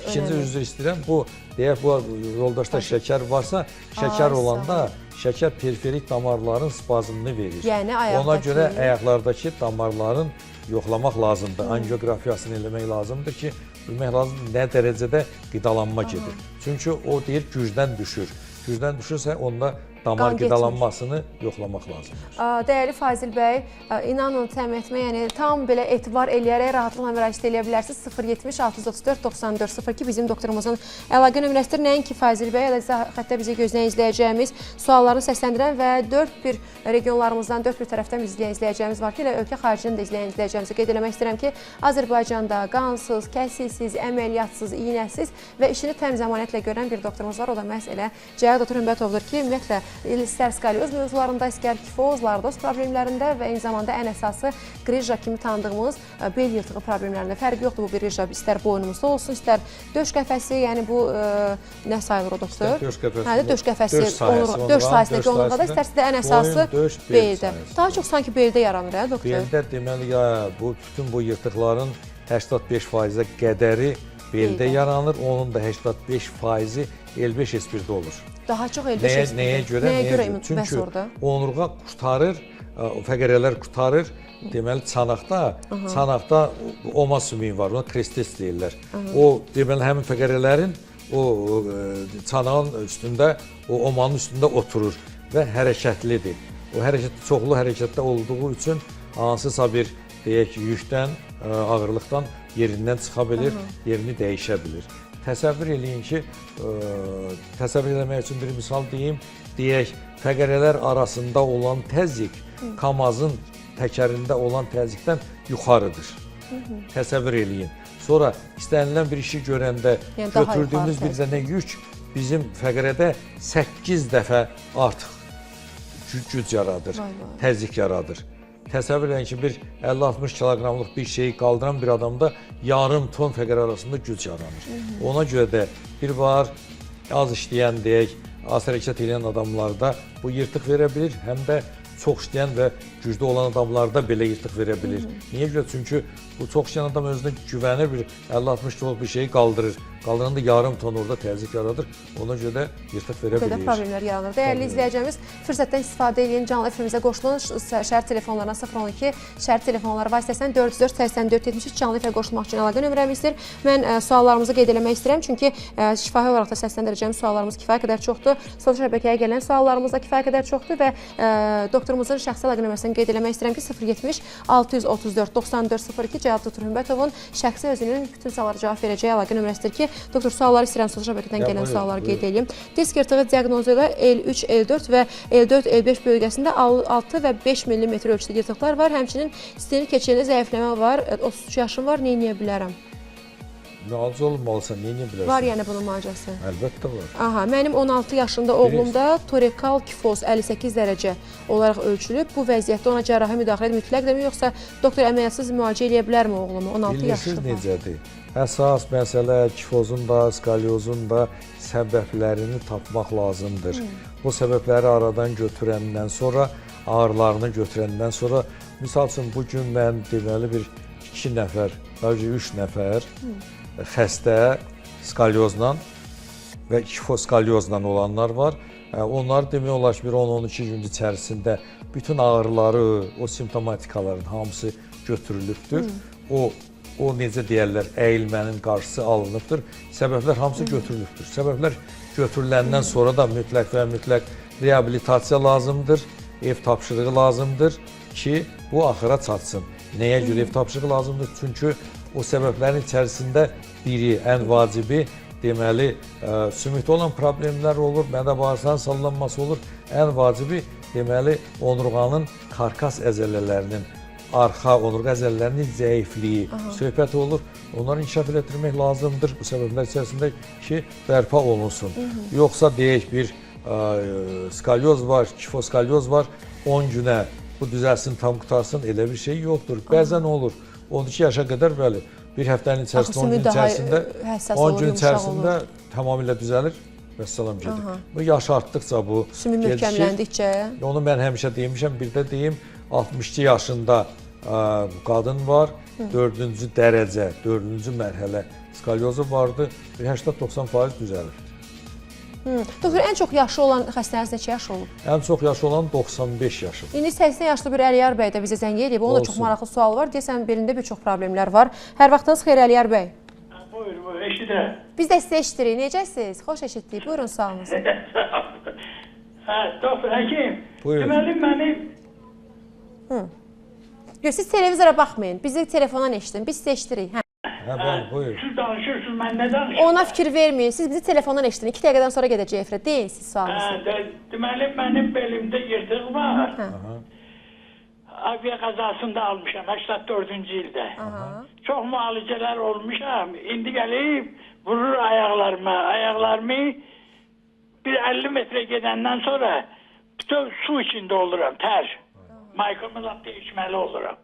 ikinci üzr istəyirəm. Bu, deyək, bu yoldaşda şəkər varsa, şəkər olanda şəkər periferik damarların spazmını verir. Yəni, ayaqdakı. Ona görə ayaqlardakı damarların yoxlamaq lazımdır. Angiografiyasını eləmək lazımdır ki, bilmək lazımdır nə dərəcədə qidalanma gedir. Çünki o deyir gücdən düşür. Gücdən düşürsə onda damar qidalanmasını yoxlamaq lazımdır. Dəyərli Fazil bəy, inanın təmin etmə, yəni tam belə etibar eləyərək rahatlıqla müraciət eləyə bilərsiniz. 070 634 94 02 bizim doktorumuzun əlaqə nömrəsidir. Nəinki Fazil bəy, elə xəttə bizi gözləyən izləyəcəyimiz, suallarını səsləndirən və 4 bir regionlarımızdan, 4 bir tərəfdən izləyən izləyəcəyimiz var ki, elə ölkə xaricində da izləyən izləyəcəyimizi qeyd eləmək istəyirəm ki, Azərbaycanda qansız, kəsilsiz, əməliyyatsız, iynəsiz və işini təm zəmanətlə görən bir doktorumuz var. O da məhz elə Cəyad Doktor Hümbətovdur ki, ümumiyyətlə istər skalyoz mövzularında, istər kifoz, lardoz problemlərində və eyni zamanda ən əsası qrija kimi tanıdığımız bel yırtığı problemlərində. Fərqi yoxdur bu qrija, istər boynumuzda olsun, istər döş qəfəsi, yəni bu nə sayılır o doktor? Döş qəfəsi. Hə, döş qəfəsi, döş sahəsindəki onurğada, istərsə də ən əsası beldə. Daha çox sanki beldə yaranır, hə doktor? Beldə deməli, bütün bu yırtıqların 85%-ə qədəri beldə yaranır, onun da 85%-i L5 S1-də olur. Daha çox L5 S1-də. Nəyə görə? Çünki onurğa qurtarır, fəqərələr qurtarır. Deməli, çanaqda oma sümüyü var, ona kristis deyirlər. O, deməli, həmin fəqərələrin o çanağın üstündə, o omanın üstündə oturur və hərəkətlidir. o çoxlu hərəkətdə olduğu üçün hansısa bir deyək ki, yükdən, ağırlıqdan yerindən çıxa bilir, yerini dəyişə bilir. Təsəvvür eləyin ki, təsəvvür eləmək üçün bir misal deyim, deyək, fəqərələr arasında olan təzyiq KAMAZın təkərində olan təzyiqdən yuxarıdır. Təsəvvür eləyin. Sonra istənilən bir işi görəndə götürdüyümüz bir dənə yük bizim fəqərədə 8 dəfə artıq güc yaradır, təzyiq yaradır. Təsəvvür edin ki, bir 50-60 kiloqramlıq bir şeyi qaldıran bir adamda yarım ton fəqər arasında güc yaranır. Ona görə də bir var, az işləyən deyək, az hərəkət edən adamlarda bu yırtıq verə bilir, həm də çox işləyən və güclü olan adamlarda belə yırtıq verə bilir. Niyə görə? Çünki bu çox işləyən adam özünə güvənir, bir 50-60 kiloluk bir şeyi qaldırır. Qaldıranda yarım ton orada təzyiq yaradır. Ona görə də yırtıq verə bilir. Belə problemlər yaranır. Dəyərli izləyəcəyimiz, fürsətdən istifadə edin, canlı efimizə qoşulun. Şəhər telefonlarına 012, şəhər telefonları vasitəsindən 404-84-73 canlı efirə qoşulmaq üçün əlaqə nömrəmizdir. Mən suallarımızı qeyd eləmək istəyirəm, çünki şifahi olaraq da səsləndirəcəyim suallarımız kifayət qədər çoxdur. Sosial şəbəkəyə gələn suallarımız da kifayət qədər çoxdur və doktorumuzun şəxsi əlaqə nömrəsini qeyd eləmək istəyirəm ki, 070 634 9402 Cavab Doktor Hümbətovun şəxsi özünün bütün suallara cavab verəcəyi əlaqə nömrəsidir ki, doktor sualları istəyirəm sosial şəbəkədən gələn sualları qeyd edeyim. Disk yırtığı diaqnozu ilə L3, L4 və L4, L5 bölgəsində 6 və 5 mm ölçüdə yırtıqlar var. Həmçinin sinir keçirində zəifləmə var. 33 yaşım var, nə edə bilərəm? Müalicə olunmalısan, nə edə bilərsən? Var yəni bunun müalicəsi? Əlbəttə var. Aha, mənim 16 yaşında oğlumda torekal kifoz 58 dərəcə olaraq ölçülüb. Bu vəziyyətdə ona cərrahi müdaxilə mütləqdirmi, yoxsa doktor əməliyyatsız müalicə eləyə bilərmi oğlumu? 16 yaşında. Bilirsiniz necədir? Əsas məsələ kifozun da, skalyozun da səbəblərini tapmaq lazımdır. Bu səbəbləri aradan götürəndən sonra, ağrılarını götürəndən sonra, misal üçün bugün mən deməli bir 2 nəfər, bəlkə 3 nəfər xəstə skalyozla və kifoskalyozla olanlar var. Onlar demək olar ki, bir 10-12 gün içərisində bütün ağrıları, o simptomatikaların hamısı götürülübdür. O necə deyərlər, əyilmənin qarşısı alınıbdır. Səbəblər hamısı götürülübdür. Səbəblər götürüləndən sonra da mütləq və mütləq reabilitasiya lazımdır, ev tapşırığı lazımdır ki, bu axıra çatsın. Nəyə görə ev tapşırığı lazımdır? Çünki o səbəblərin içərisində biri, ən vacibi, deməli, sümükdə olan problemlər olur, mədə-bağırsağın sallanması olur. Ən vacibi, deməli, onurğanın karkas əzələlərinin, arxa onurğa əzələlərinin zəifliyi söhbət olur. Onları inkişaf etdirmək lazımdır bu səbəblər içərisində ki, bərpa olunsun. Yoxsa deyək bir skalyoz var, kifoskalyyoz var, 10 günə bu düzəlsin, tam qutarsın, elə bir şey yoxdur. Bəzən olur. 12 yaşa qədər bəli, bir həftənin içərisində, 10 gün içərisində tamamilə düzəlir və salam gedir. Bu yaş artdıqca bu sümük möhkəmləndikcə. Onu mən həmişə demişəm, bir də deyim, 62 yaşında qadın var, 4-cü dərəcə, 4-cü mərhələ skalyozu vardı, bir 80-90% düzəlir. Doktor, ən çox yaşı olan xəstəniz neçə yaş olub? Ən çox yaşı olan 95 yaşı. İndi 80 yaşlı bir Əliyar bəy də bizə zəng edib. Onun da çox maraqlı sualı var. Deyəsən, birində bir çox problemlər var. Hər vaxtınız xeyir Əliyar bəy. Buyur, eşidirəm. Biz də sizə eşitirik. Necəsiz? Xoş eşitdik. Buyurun, sağ olun. Doktor, həkim. Buyurun. Deməli, mənim... Siz televizora baxmayın. Bizi telefondan eşidin. Biz sizə eşitirik. Buyur. Siz danışırsınız, mən nə danışırsınız? Ona fikir verməyin. Siz bizi telefondan eşidin. 2 dəqiqədən sonra gedəcək efirə. Deyin siz sualınızı. Deməli, mənim belimdə yırtıq var. Aviya qəzasında almışam, 84-cü ildə. Çox müalicələr olmuşam. İndi gəlib, vurur ayaqlarıma. Ayaqlarımı bir 50 metrə gedəndən sonra bütün su içində oluram, tər. Maykamı lap değişməli oluram.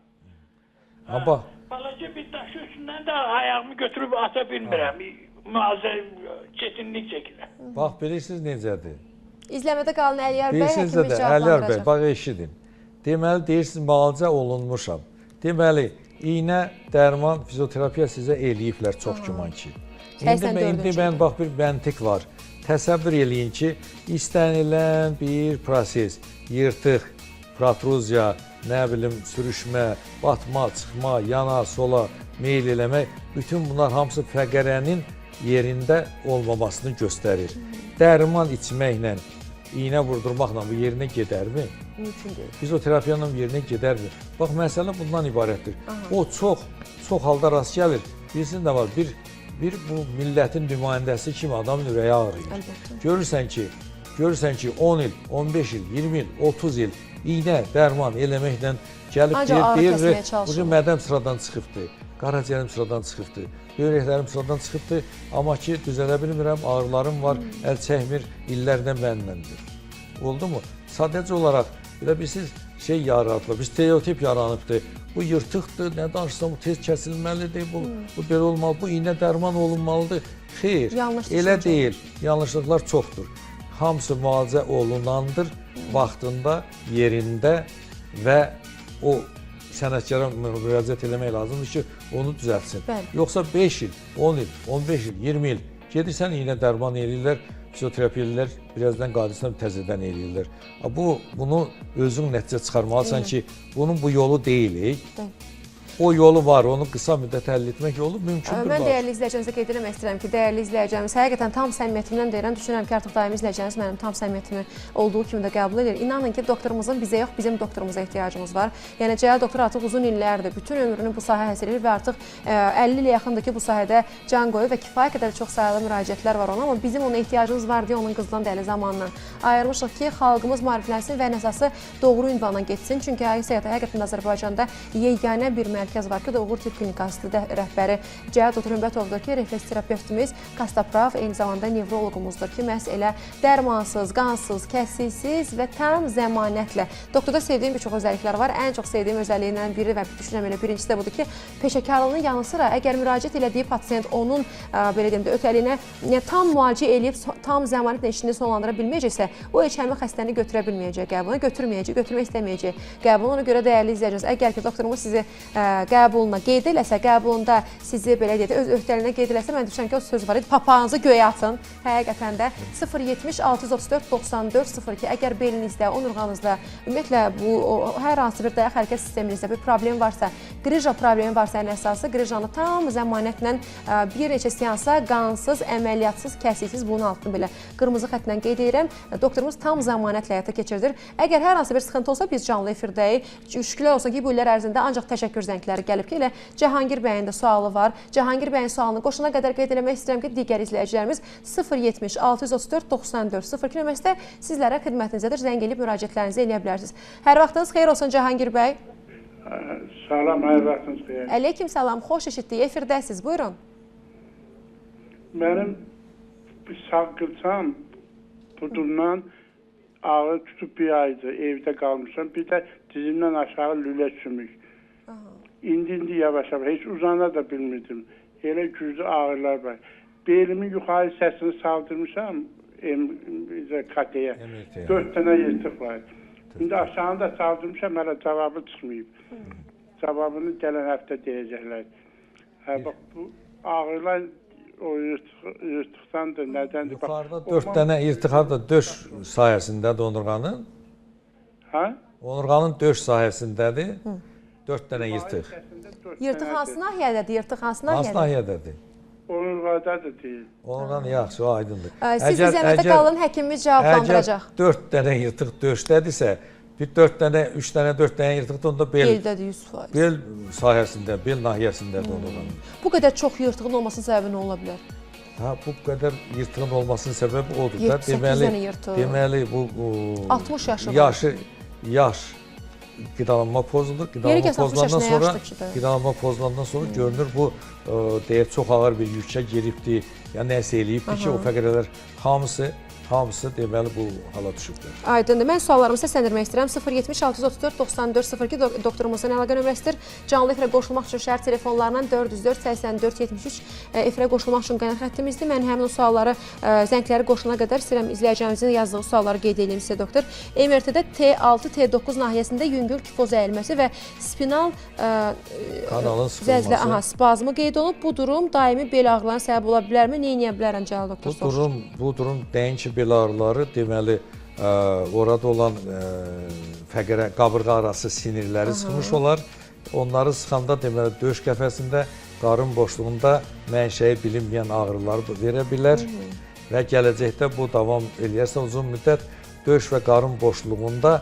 Balaca bir daşı üstündən də ayağımı götürüb ata bilmirəm. Çetinlik çəkirəm. Bax, bilirsiniz necədir? İzləmədə qalın Əliyar bəy, Bilirsiniz həkimimiz də, Əliyar bəy, cavablandıracaq. bax eşidin. Deməli, deyirsiniz, müalicə olunmuşam. Deməli, iynə, dərman, fizioterapiya sizə eləyiblər çox güman ki. İndi mən, bax, bir məntiq var. Təsəvvür eləyin ki, istənilən bir proses, yırtıq, protruzya, nə bilim, sürüşmə, batma, çıxma, yana, sola, meyl eləmək, bütün bunlar hamısı fəqərənin yerində olmamasını göstərir. Dərman içməklə, iynə vurdurmaqla bu yerinə gedərmi? Mümkün deyil. Fizioterapiyanın yerinə gedərmi? Bax, məsələ bundan ibarətdir. O çox halda rast gəlir. Bilirsiniz nə var? Bir bu millətin nümayəndəsi kimi adamın ürəyi ağrıyır. Əlbəttə. Görürsən ki, 10 il, 15 il, 20 il, 30 il iynə, dərman eləməklə gəlib Ancaq ağrı kəsməyə çalışır. bu mədəm sıradan çıxıbdır, qaraciyərim sıradan çıxıbdır, böyrəklərim sıradan çıxıbdır, amma ki, düzələ bilmirəm, ağrılarım var, əl çəkmir, illərdən mənimlədir. Oldu mu? Sadəcə olaraq, belə bilirsiniz, şey yaradılır, bir stereotip yaranıbdır. Bu yırtıqdır, nə danışsam, bu tez kəsilməlidir, bu belə olmalı, bu iynə dərman olunmalıdır. Xeyr, elə deyil, yanlışlıqlar çoxdur. Hamısı müalicə olunandır, vaxtında, yerində və o sənətkara müraciət eləmək lazımdır ki, onu düzəltsin. Yoxsa 5 il, 10 il, 15 il, 20 il gedirsən, iynə dərman eləyirlər, fizioterapiyalılar birazdan qadisdən təzədən eləyirlər. Bunu özün nəticə çıxarmalısan ki, bunun bu yolu deyil. O yolu var, onu qısa müddət həll etmək yolu mümkündür. Mən dəyərli izləyicənizə qeyd etmək istəyirəm ki, dəyərli izləyicimiz, həqiqətən tam səmimiyyətimdən deyirəm, düşünürəm ki, artıq daimi izləyicəniz mənim tam səmimiyyətimi olduğu kimi də qəbul edir. İnanın ki, doktorumuzun bizə yox, bizim doktorumuza ehtiyacımız var. Yəni, Cəlal doktor artıq uzun illərdir, bütün ömrünü bu sahə həsr edir və artıq 50 ilə yaxındır ki, bu sahədə can qoyur və kifayət qədər çox sayılı müraciətlər var ona, amma bizim ona ehtiyacımız var deyə onun qızılan dəli zamanından ayırmışıq ki, xalqımız maariflənsin və əsası doğru ünvana getsin. Çünki həqiqətən Azərbaycanda yeganə bir mərkəz var ki, Uğur Tibb Klinikası rəhbəri Cəlal doktor Ümbətovdur ki, refleks terapeutimiz, kastopraf, eyni zamanda nevroloqumuzdur ki, məhz elə dərmansız, qansız, kəsiksiz və tam zəmanətlə. Doktorda sevdiyim bir çox özelliklər var. Ən çox sevdiyim özelliyindən biri və düşünürəm elə birincisi də budur ki, peşəkarlığının yanı sıra əgər müraciət elədiyi pasiyent onun belə deyim də ötəliyinə tam müalicə eləyib, tam zəmanətlə işini sonlandıra bilməyəcəksə, o heç həmin xəstəni götürə bilməyəcək, qəbuluna götürmək istəməyəcək. Qəbuluna ona görə dəyərli izləyəcəksiniz. Əgər ki, doktorumuz sizi qəbuluna qeyd eləsə, qəbulunda sizi belə deyək, öz öhdəliyinə qeyd eləsə, mən düşünürəm ki, o söz var idi, papağınızı göyə atın. Həqiqətən də 070 634 94 02. Əgər belinizdə, onurğanızda, ümumiyyətlə bu hər hansı bir dayaq hərəkət sisteminizdə bir problem varsa, qrija problemi varsa, ən əsası qrijanı tam zəmanətlə bir neçə seansa qansız, əməliyyatsız, kəsiksiz, bunun altını belə qırmızı xətlə qeyd edirəm. Doktorumuz tam zəmanətlə həyata keçirdir. Əgər hər hansı bir sıxıntı olsa, biz canlı efirdəyik. Şükürlər olsun ki, bu illər ərzində ancaq təşəkkür zəngləri gəlib ki, elə Cahangir bəyin də sualı var. Cahangir bəyin sualını qoşuna qədər qeyd eləmək istəyirəm ki, digər izləyicilərimiz 070 634 94 02 nömrəsində sizlərə xidmətinizdədir. Zəng edib müraciətlərinizi eləyə bilərsiniz. Hər vaxtınız xeyir olsun Cahangir bəy. Salam, hər vaxtınız xeyir. Əleyküm salam, xoş eşitdik, efirdəsiz, buyurun. Mənim sağ qılçam budundan ağrı tutub bir aydır, evdə qalmışam. Bir də dizimdən aşağı lülə sümük. İndi yavaş-yavaş, heç uzana da bilmirdim. Elə güclü ağrılar var. Belimin yuxarı səsini saldırmışam KT-yə. 4 dənə yırtıq var. İndi aşağını da saldırmışam, hələ cavabı çıxmayıb. Cavabını gələn həftə deyəcəklər. Bax, bu ağrılar o yırtıqdandır, nədəndir? Yuxarıda 4 dənə yırtıq da döş sahəsindədir onurğanın. Hə? Onurğanın döş sahəsindədir. 4 dənə yırtıq. Yırtıq hansı nahiyədədir? Yırtıq hansı Hansı nahiyədədir? Onurğadadır deyil. Onurğan yaxşı, o aydındır. Siz zəhmətə qalın, həkimimiz cavablandıracaq. Əgər 4 dənə yırtıq döşdədirsə, bir 4 dənə, 3 dənə, 4 dənə yırtıqdır, onda Beldədir 100%. Bel sahəsində, bel nahiyəsindədir onurğanın. Bu qədər çox yırtığın olmasının səbəbi nə ola bilər? Bu qədər yırtığın olmasının səbəbi odur da. 7-8 dənə yırtıq. Deməli, bu 60 yaşı var. Yaş qidalanma pozulur. Qidalanma pozulandan sonra görünür bu deyək çox ağır bir yükə giribdir, ya nəsə eləyibdir ki, o fəqərələr hamısı deməli bu hala düşüblər. Aydındır. Mən suallarımı səsləndirmək istəyirəm. 070 634 94 02 doktorumuzun əlaqə nömrəsidir. Canlı efirə qoşulmaq üçün şəhər telefonlarından 404 84 73 efirə qoşulmaq üçün qənət xəttimizdir. Mən həmin o sualları, zəngləri qoşuna qədər istəyirəm izləyicimizin yazdığı sualları qeyd edeyim sizə doktor. MRT-də T6, T9 nahiyəsində yüngül kifoz əyilməsi və spinal kanalın sıxılması, spazmı qeyd olunub. Bu durum daimi bel ağrılarına səbəb ola bilərmi? Nə edə bilərəm Cəlal doktor? Bu durum dəyin bel ağrıları deməli orada olan fəqərə, qabırğa arası sinirləri sıxmış olar. Onları sıxanda deməli döş qəfəsində, qarın boşluğunda mənşəyi bilinməyən ağrılar verə bilər və gələcəkdə bu davam eləyərsə uzun müddət döş və qarın boşluğunda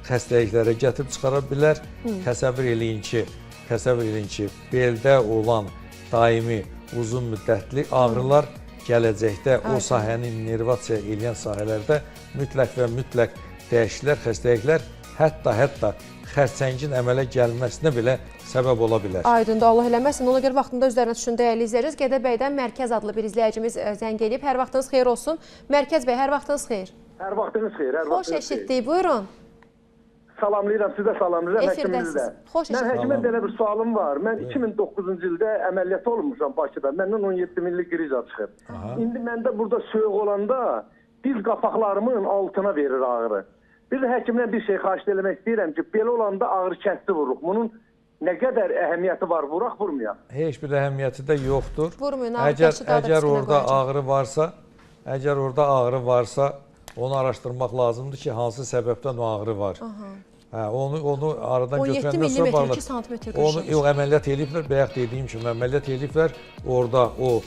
xəstəliklərə gətirib çıxara bilər. Təsəvvür eləyin ki, beldə olan daimi uzun müddətli ağrılar gələcəkdə o sahəni innervasiya edən sahələrdə mütləq və mütləq dəyişikliklər, xəstəliklər, hətta xərçəngin əmələ gəlməsinə belə səbəb ola bilər. Aydındır, Allah eləməsin. Ona görə vaxtında özlərinə düşün, dəyərli izləyəcəyiz. Gədəbəydən Mərkəz adlı bir izləyicimiz zəng eləyib. Hər vaxtınız xeyir olsun. Mərkəz bəy, hər vaxtınız xeyir. Hər vaxtınız xeyir, hər Xoş vaxtınız xeyir. eşitdik, buyurun. Salamlayıram, sizə salamlayıram, həkimimizdə. Efirdəsiz. Xoş Mən eşitdik. həkimə belə bir sualım var. Mən 2009-cu ildə əməliyyat olmuşam Bakıda. Məndən 17 millik griza çıxıb. İndi məndə burada soyuq olanda diz qapaqlarımın altına verir ağrı. Bir də həkimdən bir şey xahiş eləmək istəyirəm ki, belə olanda ağrı kəsdi vuruq. Bunun nə qədər əhəmiyyəti var, vuraq, vurmayaq? Heç bir əhəmiyyəti də yoxdur. Vurmayın, ağrı kəşi daha da Əgər püskünə orada ağrı varsa, onu araşdırmaq lazımdır ki, hansı səbəbdən o ağrı var. Onu aradan 17 götürəndən sonra millimetr, 2 santimetr qırışır. Onu əməliyyat eləyiblər, bayaq dediyim kimi əməliyyat eləyiblər. Orada o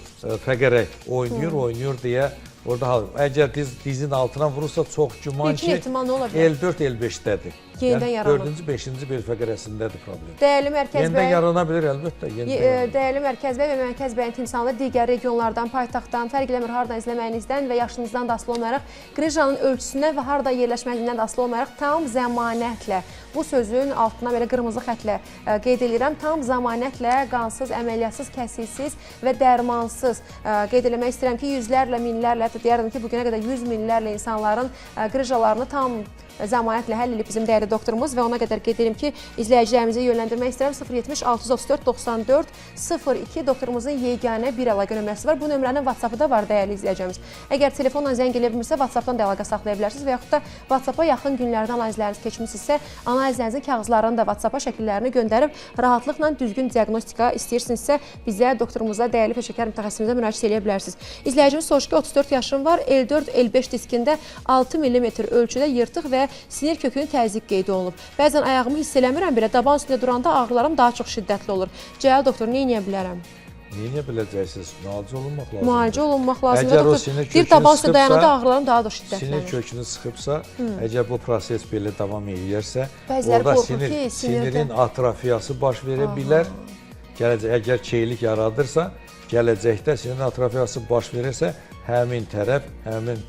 fəqərək oynayır deyə orada əgər dizin altına vurursa çox güman ki, L4, L5-dədir. Yenidən yaranır. 4-cü, 5-ci bel fəqərəsindədir problem. Dəyərli Mərkəz bəy. Yenidən yarana bilir, əlbəttə. Dəyərli Mərkəz bəy və Mərkəz bəyin timsalında digər regionlardan, paytaxtdan, fərq eləmir hardan izləməyinizdən və yaşınızdan da asılı olmayaraq, qrijanın ölçüsündən və harada yerləşməyindən də asılı olmayaraq tam zəmanətlə, bu sözün altına belə qırmızı xətlə qeyd edirəm, tam zəmanətlə, qansız, əməliyyatsız, kəsiksiz və dərmansız qeyd eləmək istəyirəm ki, yüzlərlə, minlərlə, hətta deyərdim ki, bugünə qədər 100 minlərlə insanların qrijalarını tam zəmanətlə həll edib bizim dəyərli doktorumuz və ona qədər qeyd edirəm ki, izləyicilərimizi yönləndirmək istəyirəm 070 634 94 02 doktorumuzun yeganə bir əlaqə nömrəsi var. Bu nömrənin WhatsApp-ı da var dəyərli izləyicimiz. Əgər telefonla zəng eləyə bilmirsə, WhatsApp-dan da əlaqə saxlaya bilərsiniz və yaxud da WhatsApp-a yaxın günlərdə analizləriniz keçmişsinizsə, analizlərinizin kağızlarını da WhatsApp-a şəkillərini göndərib rahatlıqla düzgün diaqnostika istəyirsinizsə, bizə doktorumuza, dəyərli peşəkar mütəxəssisimizə müraciət edə bilərsiniz. İzləyicimiz soruşur ki, 34 yaşım var, L4, L5 diskində 6 mm ölçüdə yırtıq və sinir kökünün təzyiq qeydi olunub. Bəzən ayağımı hiss eləmirəm belə, daban üstündə duranda ağrılarım daha çox şiddətli olur. Cəlal doktor, nə edə bilərəm? Nə edə biləcəksiniz? Müalicə olunmaq lazımdır. Müalicə olunmaq lazımdır. Əgər o sinir kökünü bir daban üstündə dayananda ağrılarım daha da şiddətlənir. Sinir kökünü sıxıbsa, əgər bu proses belə davam edirsə, bəziləri orada sinirin atrofiyası baş verə bilər. Əgər keylik yaradırsa, gələcəkdə sinirin atrofiyası baş verirsə, həmin tərəf, həmin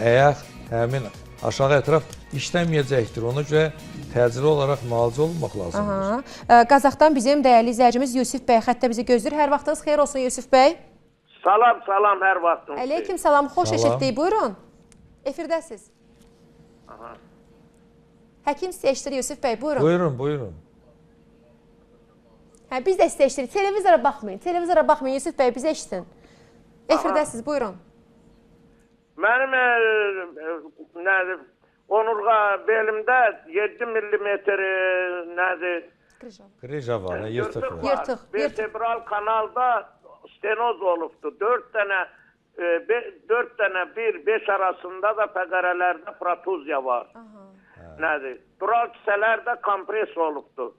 ayaq, həmin aşağı ətraf işləməyəcəkdir. Ona görə təcili olaraq müalicə olunmaq lazımdır. Qazaxdan bizim dəyərli izləyicimiz Yusif bəy xəttə bizi gözləyir. Hər vaxtınız xeyir olsun Yusif bəy. Salam, hər vaxtınız. Aleyküm salam, xoş eşitdik. Buyurun. Efirdəsiz. Həkim sizə eşidir Yusuf bəy, buyurun. Buyurun. Biz də sizə eşidirik. Televizora baxmayın Yusuf bəy, bizə eşitin. Efirdəsiz, buyurun. Mənim onurğa belimdə 7 millimetr Qrija var, yırtıq var. Yırtıq. Vertebral kanalda stenoz olubdur. 4 dənə 1-5 arasında da fəqərələrdə protuzya var. Dural kisələrdə kompres olubdur.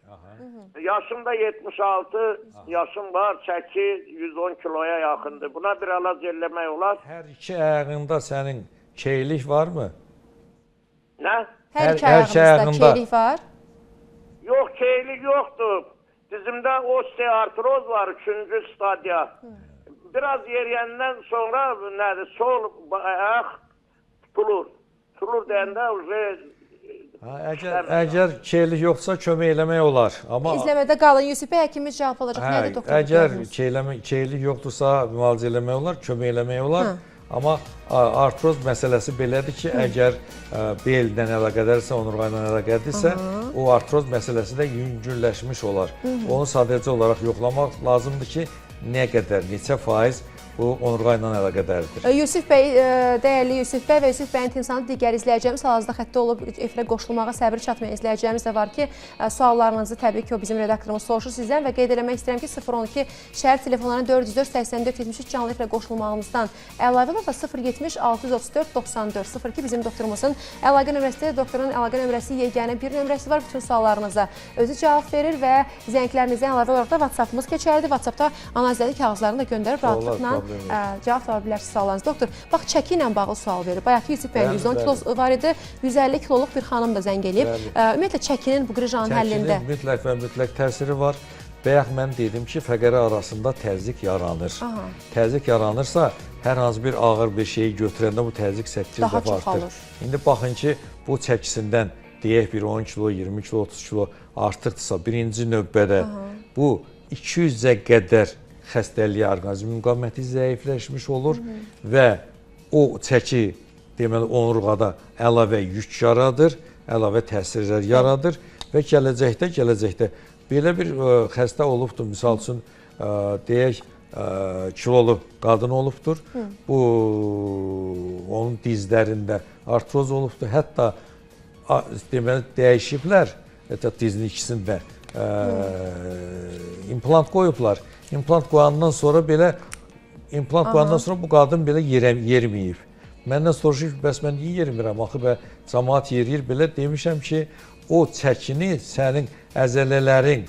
Yaşım da 76 yaşım var, çəki 110 kiloya yaxındır. Buna bir əlac eləmək olar. Hər iki ayağında sənin keylik varmı? Nə? Hər iki ayağınızda keylik var? Yox, keylik yoxdur. Dizimdə osteoartroz var 3-cü stadiya. Biraz yeriyəndən sonra sol ayaq tutulur. Tutulur deyəndə Əgər keylik yoxsa kömək eləmək olar. İzləmədə qalın. Yusuf bəy, həkimimiz cavab alacaq. Nədir doktor? Əgər keylik yoxdursa müalicə eləmək olar, kömək eləmək olar. Amma artroz məsələsi belədir ki, əgər beldən əlaqədarsa, onurğa ilə əlaqədirsə, o artroz məsələsi də yüngülləşmiş olar. Onu sadəcə olaraq yoxlamaq lazımdır ki, nə qədər, neçə faiz bu onurğa ilə əlaqədardır. Yusuf bəy, dəyərli Yusuf bəy və Yusuf bəyin timsalında digər izləyəcəyimiz hal-hazırda xəttə olub efirə qoşulmağa səbri çatmayan izləyəcəyimiz də var ki, suallarınızı təbii ki, o bizim redaktorumuz soruşur sizdən və qeyd eləmək istəyirəm ki, 012 şəhər telefonlarının 404 84 73 canlı efirə qoşulmağımızdan əlavə olaraq 070 634 94 02 bizim doktorumuzun əlaqə nömrəsidir. Doktorun əlaqə nömrəsi yeganə bir nömrəsi var. Bütün suallarınıza özü cavab verir və zənglərinizdən əlavə olaraq da WhatsApp-ımız keçərlidir. WhatsApp-da analizləri kağızlarını da göndərib rahatlıqla cavab tapa bilərsiniz suallarınızı. Doktor, bax çəki ilə bağlı sual verir. Bayaqki Yusif bəyin 110 kilo var idi, 150 kiloluq bir xanım da zəng eləyib. Ümumiyyətlə çəkinin bu qrijanın həllində mütləq və mütləq təsiri var. Bayaq mən dedim ki, fəqərə arasında təzyiq yaranır. Təzyiq yaranırsa, hər hansı bir ağır bir şeyi götürəndə bu təzyiq 8 dəfə artır. İndi baxın ki, bu çəkisindən deyək bir 10 kilo, 20 kilo, 30 kilo artıqdırsa, birinci növbədə bu 200-ə qədər xəstəliyə orqanizmin müqaviməti zəifləşmiş olur və o çəki deməli onurğada əlavə yük yaradır, əlavə təsirlər yaradır və gələcəkdə belə bir xəstə olubdur, misal üçün deyək kilolu qadın olubdur, bu onun dizlərində artroz olubdur, hətta deməli dəyişiblər, hətta dizinin ikisində implant qoyublar. İmplant qoyandan sonra bu qadın belə yeriməyib. Məndən soruşur ki, bəs mən niyə yerimirəm? Axı və cəmaət yeriyir. Belə demişəm ki, o çəkini sənin əzələlərin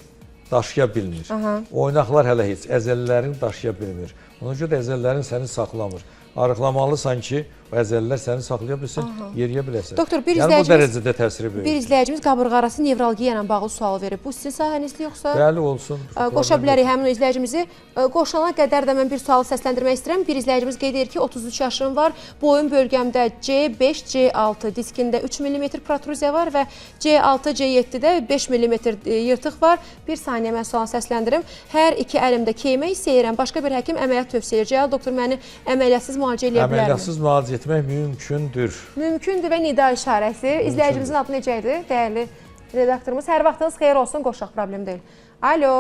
daşıya bilmir. Oynaqlar hələ heç əzələlərin daşıya bilmir. Ona görə əzələlərin səni saxlamır. Arıqlamalısan ki, əzəllər səni saxlaya bilsin, yeriyə biləsən. Doktor, yəni bu dərəcədə təsiri böyük. Bir izləyicimiz qabırğarası nevralgiya ilə bağlı sual verir. Bu sizin sahənizdir yoxsa? Bəli, olsun. Qoşa bilərik həmin o izləyicimizi. Qoşana qədər də mən bir sualı səsləndirmək istəyirəm. Bir izləyicimiz qeyd edir ki, 33 yaşım var. Boyun bölgəmdə C5, C6 diskində 3 mm protruziya var və C6, C7-də 5 mm yırtıq var. Bir saniyə mən sualı səsləndirim. Hər iki əlimdə keymə hiss edirəm. Başqa bir həkim əməliyyat tövsiyə edəcək. Doktor, məni əməliyyatsız müalicə eləyə bilərmi? Əməliyyatsız müalicə etmək mümkündür. Mümkündür və nida işarəsi. İzləyicimizin adı necə idi? Dəyərli redaktorumuz. Hər vaxtınız xeyir olsun, qoşaq, problem deyil. Alo.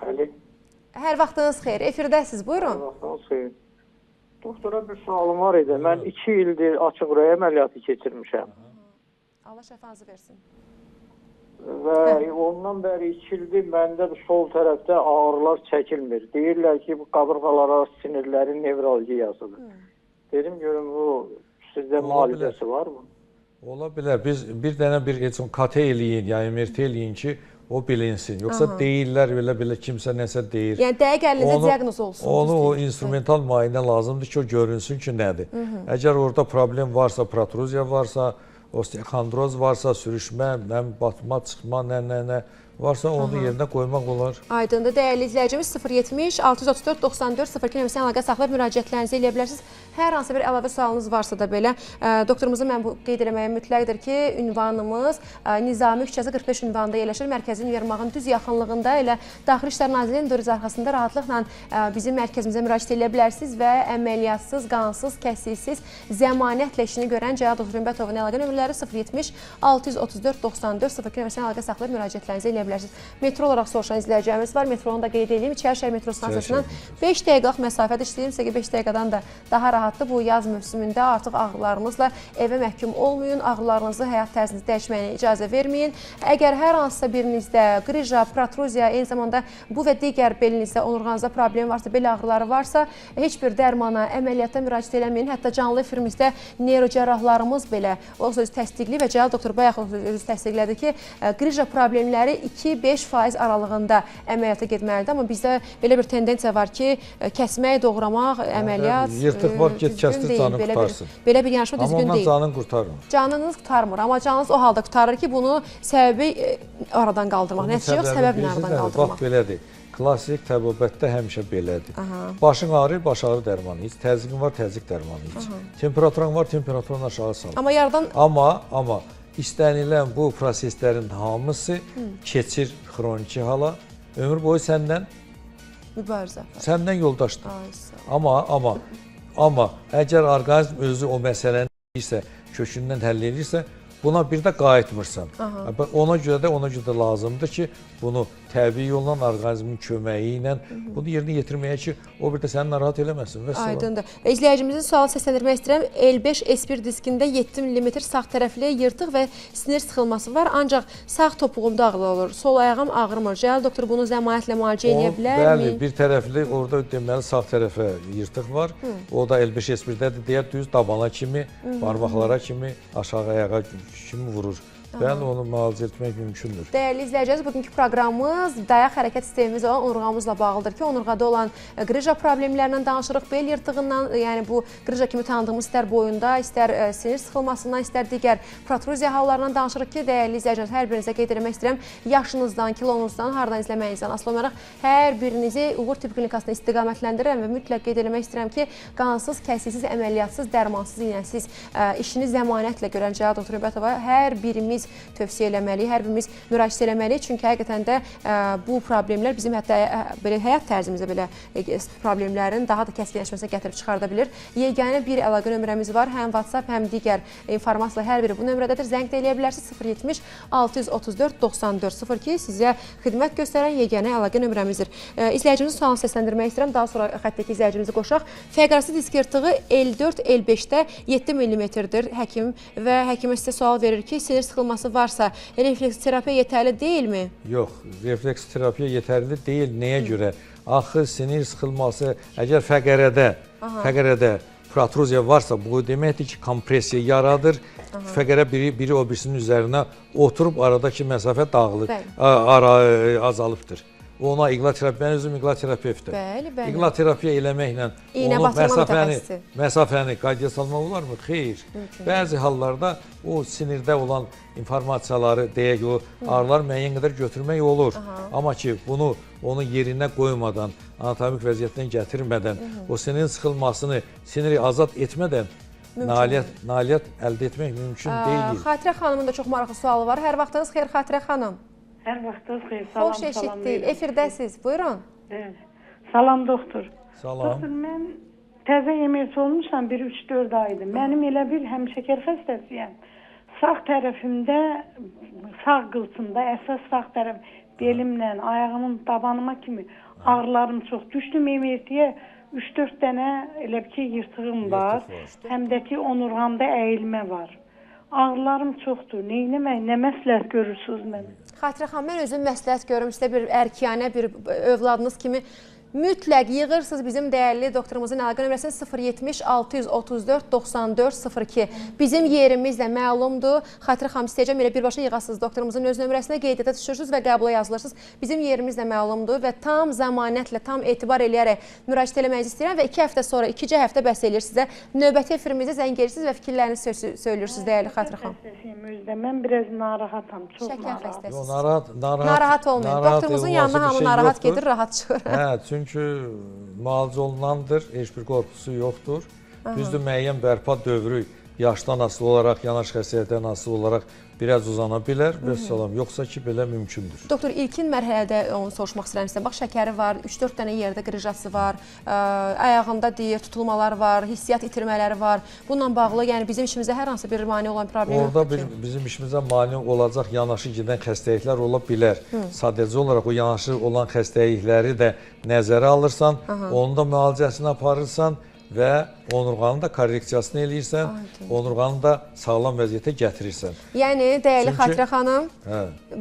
Alo. Hər vaxtınız xeyir. Efirdəsiz, buyurun. Hər vaxtınız xeyir. Doktora bir sualım var idi. Mən 2 ildir açıq ürək əməliyyatı keçirmişəm. Allah şəfanızı versin. Və ondan bəri 2 ildir məndə sol tərəfdə ağrılar çəkilmir. Deyirlər ki, bu qabırğalar arası sinirlərin nevralgiyasıdır. Dedim görüm bu sizdə müalicəsi var mı? Ola bilər. Biz bir dənə bir KT eləyin, yəni MRT eləyin ki, o bilinsin. Yoxsa deyirlər belə kimsə nəsə deyir. Yəni dəqiq əlinizdə diaqnoz olsun. Onu o instrumental müayinə lazımdır ki, o görünsün ki, nədir. Əgər orada problem varsa, protruziya varsa, osteoxondroz varsa, sürüşmə, batma, çıxma, nə varsa onu yerinə qoymaq olar. Aydındır. Dəyərli izləyicimiz 070 634 94 02 nömrəsinə əlaqə saxlayıb müraciətlərinizi eləyə bilərsiniz. Hər hansı bir əlavə sualınız varsa da belə doktorumuza mən bu qeyd etməyə mütləqdir ki, ünvanımız Nizami küçəsi 45 ünvanında yerləşir. Mərkəzi Univermağın düz yaxınlığında elə Daxili İşlər Nazirliyinin dörd arxasında rahatlıqla bizim mərkəzimizə müraciət eləyə bilərsiniz və əməliyyatsız, qansız, kəsiksiz, zəmanətlə işini görən Cəlal Doktor Ümbətovun əlaqə nömrələri 070 634 94 02 nömrəsinə əlaqə saxlayıb müraciətlərinizi eləyə bilərsiniz. Metro olaraq soruşan izləyicilərimiz var. Metronu da qeyd edeyim. İçərişəhər metro stansiyasından 5 dəqiqəlik məsafədə işləyirsə ki, 5 dəqiqədən də daha rahatdır. Bu yaz mövsümündə artıq ağrılarınızla evə məhkum olmayın. Ağrılarınızı həyat tərzinizi dəyişməyinə icazə verməyin. Əgər hər hansısa birinizdə qrija, protruziya, eyni zamanda bu və digər belinizdə, onurğanızda problem varsa, bel ağrıları varsa, heç bir dərmana, əməliyyata müraciət eləməyin. Hətta canlı efirimizdə neyrocərrahlarımız belə o söz təsdiqli və Cəlal doktor bayaq özü təsdiqlədi ki, qrija problemləri 2-5% aralığında əməliyyata getməlidir. Amma bizdə belə bir tendensiya var ki, kəsmək, doğramaq, əməliyyat yırtıq var, get kəsdir, canını qurtarsın. Belə bir yanaşma düzgün deyil. Amma ondan canını qurtarmır. Canınız qurtarmır. Amma canınız o halda qurtarır ki, bunu səbəbi aradan qaldırmaq. Nəticə yox, səbəbini aradan qaldırmaq. Bax, belədir. Klassik təbabətdə həmişə belədir. Başın ağrır, baş ağrı dərmanı iç. Təzyiqin var, təzyiq dərmanı iç. Temperaturun var, temperaturunu aşağı sal. Amma yaradan... Amma istənilən bu proseslərin hamısı keçir xroniki hala, ömür boyu səndən mübarizə. Səndən yoldaşdır. Amma əgər orqanizm özü o məsələni isə, kökündən həll edirsə, buna bir də qayıtmırsan. Ona görə də lazımdır ki, bunu təbii yolla, orqanizmin köməyi ilə bunu yerinə yetirməyə ki, o bir də səni narahat eləməsin. Aydındır. İzləyicimizin sualı səsləndirmək istəyirəm. L5 S1 diskində 7 mm sağ tərəfli yırtıq və sinir sıxılması var. Ancaq sağ topuğumda ağrı olur. Sol ayağım ağrımır. Cəlal doktor bunu zəmanətlə müalicə edə bilərmi? Bəli, bir tərəfli orada deməli sağ tərəfə yırtıq var. O da L5 S1-dədir. Deyər düz dabana kimi, barmaqlara kimi, aşağı ayağa kimi vurur. Bəli, onu müalicə etmək mümkündür. Dəyərli izləyicilər, bugünkü proqramımız dayaq hərəkət sistemimiz olan onurğamızla bağlıdır ki, onurğada olan qrıja problemlərindən danışırıq, bel yırtığından, yəni bu qrıja kimi tanıdığımız istər boyunda, istər sinir sıxılmasından, istər digər protruziya hallarından danışırıq ki, dəyərli izləyicilər, hər birinizə qeyd etmək istəyirəm, yaşınızdan, kilonuzdan, hardan izləməyinizdən asılı olaraq hər birinizi Uğur Tibb Klinikasına istiqamətləndirirəm və mütləq qeyd etmək istəyirəm ki, qansız, kəsiksiz, əməliyyatsız, dərmansız, iynəsiz işini zəmanətlə görən Cəlal doktor Ümumətova hər birimiz tövsiyə eləməliyik, hər birimiz müraciət eləməliyik. Çünki həqiqətən də bu problemlər bizim hətta belə həyat tərzimizə belə problemlərin daha da kəskinləşməsinə gətirib çıxarda bilir. Yeganə bir əlaqə nömrəmiz var. Həm WhatsApp, həm digər informasiyalar hər biri bu nömrədədir. Zəng də eləyə bilərsiniz 070 634 94 02 sizə xidmət göstərən yeganə əlaqə nömrəmizdir. İzləyicimizin sualını səsləndirmək istəyirəm. Daha sonra xəttəki izləyicimizi qoşaq. Fəqrası disk yırtığı L4, L5-də 7 mm-dir həkim və həkimə sizə sual verir ki, sinir sıxılması varsa refleks terapiya yetərli deyilmi? Yox, refleks terapiya yetərli deyil. Nəyə görə? Axı sinir sıxılması əgər fəqərədə protruziya varsa, bu deməkdir ki, kompresiya yaradır. Fəqərə biri o birisinin üzərinə oturub aradakı məsafə dağılır, azalıbdır. Ona iqla terapiyanın özüm iqla terapevtdir. Bəli. İqla terapiya eləməklə məsafəni qaydaya salmaq olarmı? Xeyr. Bəzi hallarda o sinirdə olan informasiyaları, deyək o ağrılar müəyyən qədər götürmək olur. Amma ki, onu yerinə qoymadan, anatomik vəziyyətdən gətirmədən, o sinirin sıxılmasını, siniri azad etmədən nailiyyət əldə etmək mümkün deyil. Xatirə xanımın da çox maraqlı sualı var. Hər vaxtınız xeyir Xatirə xanım. Hər vaxtınız xeyir. Salam, xoş eşitdik. Efirdəsiz. Buyurun. Salam doktor. Salam. Doktor, mən təzə əməliyyat olmuşam, 3-4 aydır. Mənim elə bir həmşəkər xəstəsiyəm. Sağ tərəfimdə, sağ qılçımda, əsas sağ tərəf belimlə, ayağımın tabanıma kimi ağrılarım çox. Düşdüm əməliyyatə 3-4 dənə elə ki yırtığım var. Həm də ki onurğamda əyilmə var. Ağrılarım çoxdur. Neynəmək, nə məsləhət görürsünüz mənə? Xatirə xanım, mən özüm məsləhət görürüm sizə bir ərkiyanə bir övladınız kimi mütləq yığırsınız bizim dəyərli doktorumuzun əlaqə nömrəsini 070 634 94 02. Bizim yerimiz də məlumdur. Xatirə xanım, istəyəcəm elə birbaşa yığasınız doktorumuzun öz nömrəsinə, qeydiyyata düşürsünüz və qəbula yazılırsınız. Bizim yerimiz də məlumdur və tam zəmanətlə, tam etibar eləyərək müraciət eləməyinizi istəyirəm və 2 həftə sonra, 2-ci həftə bəs eləyir sizə. Növbəti efirimizdə zəng edirsiniz və fikirlərinizi söylürsünüz dəyərli Xatirə xanım. Mən biraz narahatam, çox şəkər narahat. xəstəsiz. Narahat olmayın. Doktorumuzun yanına hamı narahat gedir, rahat çıxır. Çünki müalicə olunandır, heç bir qorxusu yoxdur. Düzdür, müəyyən bərpa dövrü yaşdan asılı olaraq, yanaş xəstəlikdən asılı olaraq biraz uzana bilər və salam. Yoxsa ki, belə mümkündür. Doktor, ilkin mərhələdə onu soruşmaq istəyirəm sizə. Bax, şəkəri var, 3-4 dənə yerdə qrıjası var, ayağında deyir, tutulmalar var, hissiyyat itirmələri var. Bununla bağlı, yəni bizim işimizdə hər hansı bir mane olan problem yoxdur ki? Orada bizim işimizə mane olacaq yanaşı gedən xəstəliklər ola bilər. Sadəcə olaraq o yanaşı olan xəstəlikləri də nəzərə alırsan, onun da müalicəsini aparırsan və onurğanın da korreksiyasını eləyirsən, onurğanı da sağlam vəziyyətə gətirirsən. Yəni, dəyərli Xatirə xanım,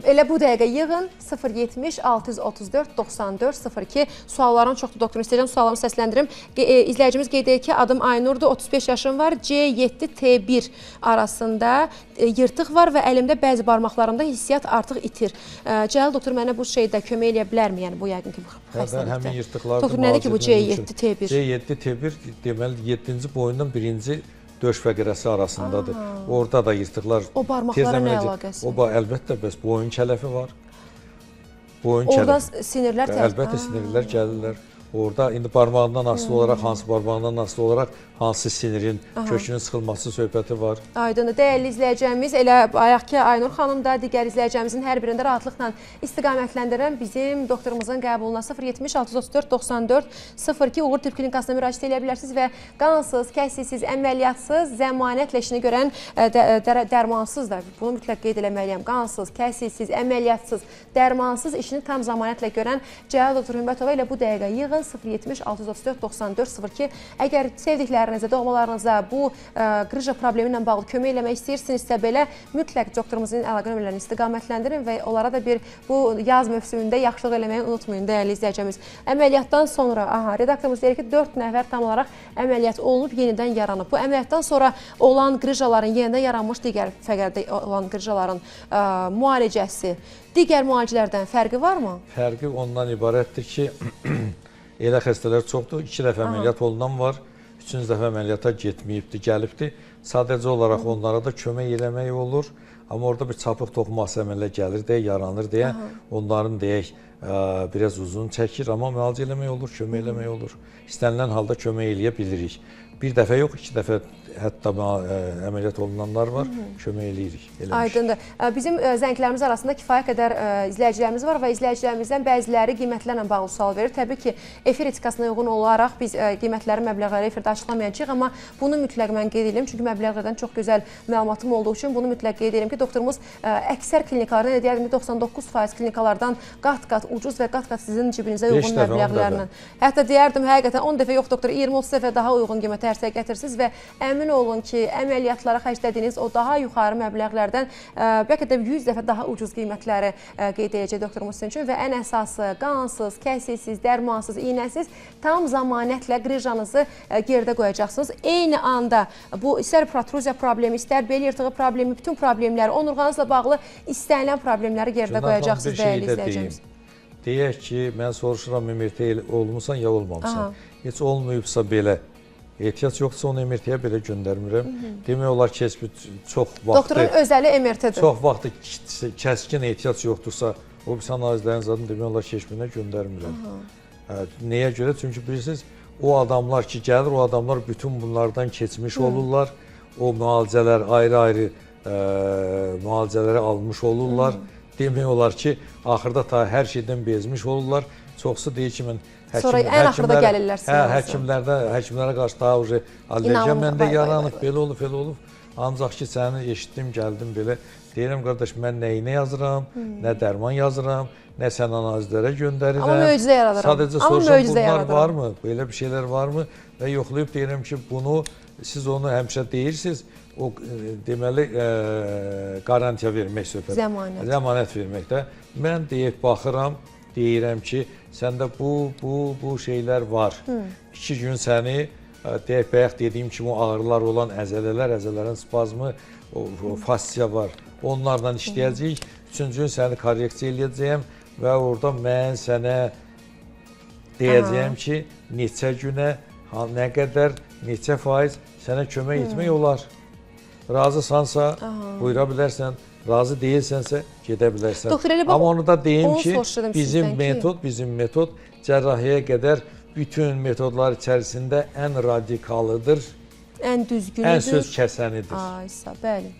elə bu dəqiqə yığın 070 634 94 02. Sualların çoxdur, doktor. İstəyəcəm suallarımı səsləndirim. İzləyicimiz qeyd edir ki, adım Aynurdur, 35 yaşım var, C7-T1 arasında yırtıq var və əlimdə bəzi barmaqlarımda hissiyyat artıq itir. Cəlal doktor, mənə bu şeydə kömək eləyə bilərmi? Yəni, bu yəqin ki, xəstəlikdə. Həmin yırtıqlarda doktor, nədir ki, bu C7-T1? C7-T1 deməli 7-ci boyundan 1-ci döş fəqərəsi arasındadır. Orada da yırtıqlar. O barmaqlara nə əlaqəsi? Əlbəttə, bəs boyun kələfi var. Orada sinirlər Əlbəttə, sinirlər gəlirlər. Orada indi barmağından asılı olaraq, hansı barmağından asılı olaraq hansı sinirin kökünün sıxılması söhbəti var. Aydındır. Dəyərli izləyəcəyimiz, elə bayaq ki, Aynur xanım da digər izləyəcəyimizin hər birində rahatlıqla istiqamətləndirən bizim doktorumuzun qəbuluna 070 634 94 02 Uğur Tibb Klinikasına müraciət edə bilərsiniz və qansız, kəsiksiz, əməliyyatsız, zəmanətlə işini görən dərmansız da, bunu mütləq qeyd eləməliyəm, qansız, kəsiksiz, əməliyyatsız, dərmansız işini tam zəmanətlə görən Cəlal doktor Ümumətova ilə bu dəqiqə yığın əlaqələşin 070 634 94 02. Əgər sevdiklərinizə, doğmalarınıza bu qrıja problemi ilə bağlı kömək eləmək istəyirsinizsə belə mütləq doktorumuzun əlaqə nömrələrini istiqamətləndirin və onlara da bir bu yaz mövsümündə yaxşılıq eləməyi unutmayın dəyərli izləyicimiz. Əməliyyatdan sonra, redaktorumuz deyir ki, 4 nəfər tam olaraq əməliyyat olunub, yenidən yaranıb. Bu əməliyyatdan sonra olan qrıjaların, yenidən yaranmış digər fəqərdə olan qrıjaların müalicəsi digər müalicələrdən fərqi varmı? Fərqi ondan ibarətdir ki, elə xəstələr çoxdur, 2 dəfə əməliyyat olunan var, 3-cü dəfə əməliyyata getməyibdir, gəlibdir. Sadəcə olaraq onlara da kömək eləmək olur. Amma orada bir çapıq toxuması əmələ gəlir deyə, yaranır deyə, onların deyək, biraz uzun çəkir, amma müalicə eləmək olur, kömək eləmək olur. İstənilən halda kömək eləyə bilirik. Bir dəfə yox, 2 dəfə hətta əməliyyat olunanlar var, kömək eləyirik. Aydındır. Bizim zənglərimiz arasında kifayət qədər izləyicilərimiz var və izləyicilərimizdən bəziləri qiymətlərlə bağlı sual verir. Təbii ki, efir etikasına uyğun olaraq biz qiymətləri, məbləğləri efirdə açıqlamayacağıq, amma bunu mütləq mən qeyd edirəm. Çünki məbləğlərdən çox gözəl məlumatım olduğu üçün bunu mütləq qeyd edirəm ki, doktorumuz əksər klinikalardan, deyərdim ki, 99% klinikalardan qat-qat ucuz və qat-qat sizin cibinizə uyğun məbləğlərlə. Hətta deyərdim, həqiqətən 10 dəfə yox, doktor, 20-30 dəfə daha uyğun qiymətə ərsəyə gətirirsiniz və əmin olun ki, əməliyyatlara xərclədiyiniz o daha yuxarı məbləğlərdən bəlkə də 100 dəfə daha ucuz qiymətləri qeyd edəcək doktorumuz sizin üçün və ən əsası qansız, kəsiksiz, dərmansız, iynəsiz tam zəmanətlə qrıjanızı geridə qoyacaqsınız. Eyni anda bu istər protruziya problemi, istər bel yırtığı problemi, bütün problemləri, onurğanızla bağlı istənilən problemləri geridə qoyacaqsınız dəyərli izləyicimiz. Deyək ki, mən soruşuram, MRT olmusan ya olmamısan. Heç olmayıbsa belə, ehtiyac yoxdursa onu MRT-yə belə göndərmirəm. Demək olar ki, çox vaxtı... Doktorun özəli MRT-dir. Çox vaxtı kəskin ehtiyac yoxdursa, o bir analizlərin zadını demək olar ki, heç birinə göndərmirəm. Nəyə görə? Çünki bilirsiniz, o adamlar ki, gəlir, o adamlar bütün bunlardan keçmiş olurlar. O müalicələr, ayrı-ayrı müalicələri almış olurlar. Demək olar ki, axırda ta hər şeydən bezmiş olurlar. Çoxsu deyir ki, mən sonra ən axırda gəlirlər həkimlərə qarşı daha allergiya məndə yaranıb, belə olub, elə olub. Ancaq ki, səni eşitdim, gəldim belə. Deyirəm, qardaş, mən nəyinə yazıram, nə dərman yazıram, nə sən analizlərə göndərirəm. Amma möcüzə yaradıram. Sadəcə soruşam, bunlar varmı, belə bir şeylər varmı? Və yoxlayıb deyirəm ki, bunu, siz onu həmişə deyirsiniz, o deməli qarantiya vermək söhbət. Zəmanət verməkdə. Mən deyib baxıram, deyirəm ki, səndə bu şeylər var. 2 gün səni, bayaq dediyim kimi ağrılar olan əzələlər, əzələlərin spazmı, fasya var. Onlardan işləyəcəyik. 3-cü gün səni korreksiya eləyəcəyəm və orada mən sənə deyəcəyəm ki, neçə günə, nə qədər, neçə faiz sənə kömək etmək olar. Razısansa, buyura bilərsən. Razı deyilsənsə, gedə bilərsən. Amma onu da deyim ki, bizim metod cərrahiyə qədər bütün metodlar içərisində ən radikalıdır, ən düzgünüdür, ən söz kəsənidir. Aysa, bəli.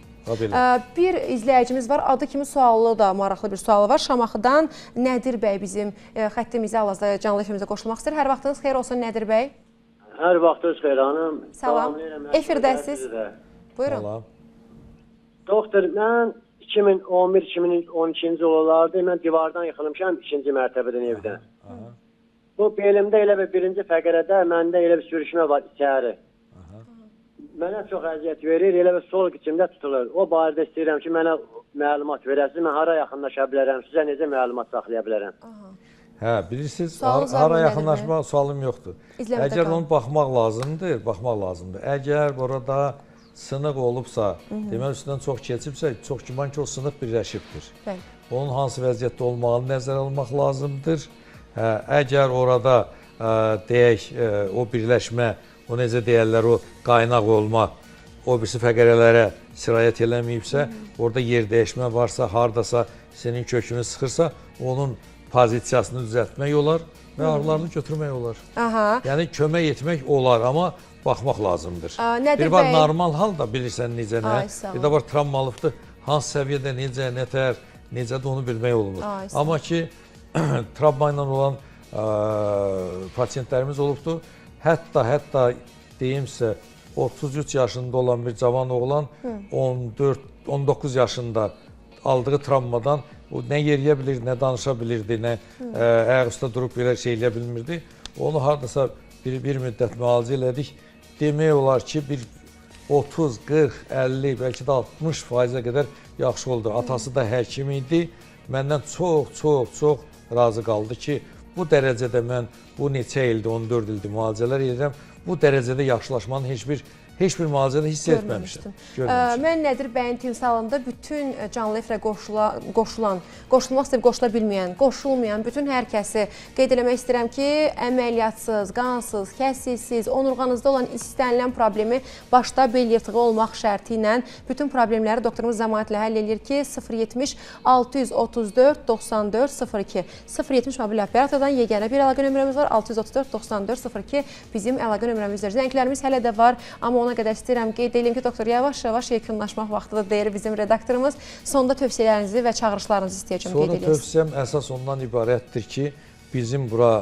Bir izləyicimiz var, adı kimi sualı da maraqlı bir sualı var. Şamaxıdan Nədir bəy bizim xəttimizə hal-hazırda canlı efimizə qoşulmaq istəyir. Hər vaxtınız xeyir olsun Nədir bəy. Hər vaxtınız xeyir hanım. Salam, efirdəsiz. Buyurun. Doktor, mən 2011-2012-ci illərdə mən divardan yıxılmışam 2-ci mərtəbədən evdən. Bu belimdə elə bir birinci fəqərədə məndə elə bir sürüşmə var içəri. Mənə çox əziyyət verir, elə bir sol içimdə tutulur. O barədə istəyirəm ki, mənə məlumat verəsiniz. Mən hara yaxınlaşa bilərəm, sizə necə məlumat saxlaya bilərəm? Hə, bilirsiniz, hara yaxınlaşmaq sualım yoxdur. Əgər onu baxmaq lazımdır. Əgər burada sınıq olubsa, deməli üstündən çox keçibsə, çox güman ki, o sınıq birləşibdir. Onun hansı vəziyyətdə olmağını nəzərə almaq lazımdır. Əgər orada, deyək, o birləşmə, o necə deyərlər, o qaynaq olma, o birisi fəqərələrə sirayət eləməyibsə, orada yer dəyişmə varsa, haradasa senin kökünü sıxırsa, onun pozisiyasını düzəltmək olar və ağrılarını götürmək olar. Yəni, kömək etmək olar, amma baxmaq lazımdır. Bir var normal hal da bilirsən necə nə, bir də var travmalıqdır, hansı səviyyədə necə, nətər, necə də onu bilmək olunur. Amma ki, travma ilə olan pasiyentlərimiz olubdur. Hətta deyimsə 33 yaşında olan bir cavan oğlan 14-19 yaşında aldığı travmadan o nə yeriyə bilir, nə danışa bilirdi, nə ayaq üstə durub belə şey eləyə bilmirdi. Onu hardasa bir müddət müalicə elədik. Demək olar ki, bir 30, 40, 50, bəlkə də 60%-ə qədər yaxşı oldu. Atası da həkim idi. Məndən çox razı qaldı ki, bu dərəcədə mən bu neçə ildir, 14 ildir müalicələr edirəm. Bu dərəcədə yaxşılaşmanın heç bir müalicədə hiss etməmişdim. Mən Nədir bəyin timsalında bütün canlı efirə qoşulmaq istəyib qoşula bilməyən, qoşulmayan bütün hər kəsi qeyd eləmək istəyirəm ki, əməliyyatsız, qansız, kəsiksiz, onurğanızda olan istənilən problemi başda bel yırtığı olmaq şərti ilə bütün problemləri doktorumuz zəmanətlə həll edir ki, 070 634 94 02 070 mobil operatordan yeganə bir əlaqə nömrəmiz var, 634 94 02 bizim əlaqə nömrəmizdir. Zənglərimiz hələ də var, amma ona qədər istəyirəm qeyd edeyim ki, doktor, yavaş-yavaş yekunlaşmaq vaxtıdır deyir bizim redaktorumuz. Sonda tövsiyələrinizi və çağırışlarınızı istəyəcəm qeyd ediniz. Sonra tövsiyəm əsas ondan ibarətdir ki, bizim bura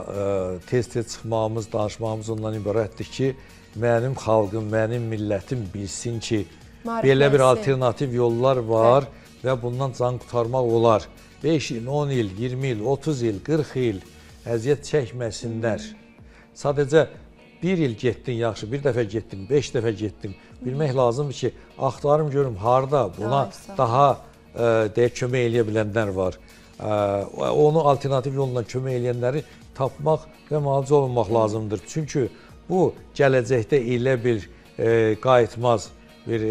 tez-tez çıxmağımız, danışmağımız ondan ibarətdir ki, mənim xalqım, mənim millətim bilsin ki, belə bir alternativ yollar var və bundan can qurtarmaq olar. 5 il, 10 il, 20 il, 30 il, 40 il əziyyət çəkməsinlər. Sadəcə bir il getdin yaxşı, bir dəfə getdin, 5 dəfə getdin. Bilmək lazımdır ki, axtarım görüm harda buna daha kömək eləyə bilənlər var. Onu alternativ yolla kömək eləyənləri tapmaq və müalicə olunmaq lazımdır. Çünki bu gələcəkdə elə bir qayıtmaz bir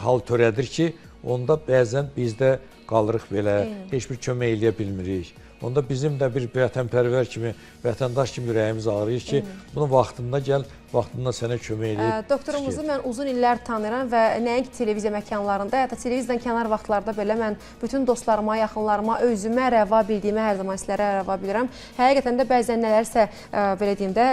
hal törədir ki, onda bəzən biz də qalırıq belə, heç bir kömək eləyə bilmirik. Onda bizim də bir vətənpərvər kimi, vətəndaş kimi ürəyimiz ağrıyır ki, bunu vaxtında gəl, vaxtında sənə kömək eləyib. Doktorumuzu mən uzun illər tanıyıram və nəinki televiziya məkanlarında, hətta televiziyadan kənar vaxtlarda belə mən bütün dostlarıma, yaxınlarıma, özümə rəva bildiyimə hər zaman sizlərə rəva bilirəm. Həqiqətən də bəzən nələrsə, belə deyim də,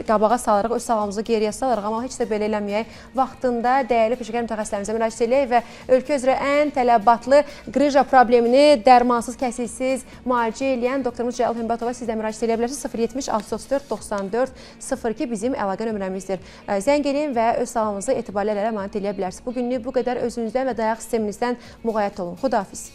qabağa salırıq, öz sağlamımızı geriyə salırıq, amma heç də belə eləməyək. Vaxtında dəyərli peşəkar mütəxəssislərimizə müraciət eləyək və ölkə üzrə ən tələbatlı qrıja problemini dərmansız, kəsiksiz müalicə eləyən doktorumuz Cəlal Hümbatova sizlə müraciət edə bilərsiniz. 070 634 94 02 bizim əlaqə nömrəmizdir. Zəng edin və öz sağlamlığınıza etibarlı əməliyyat əmanət edə bilərsiniz. Bugünlük bu qədər, özünüzdən və dayaq sisteminizdən müğayət olun. Xudahafiz.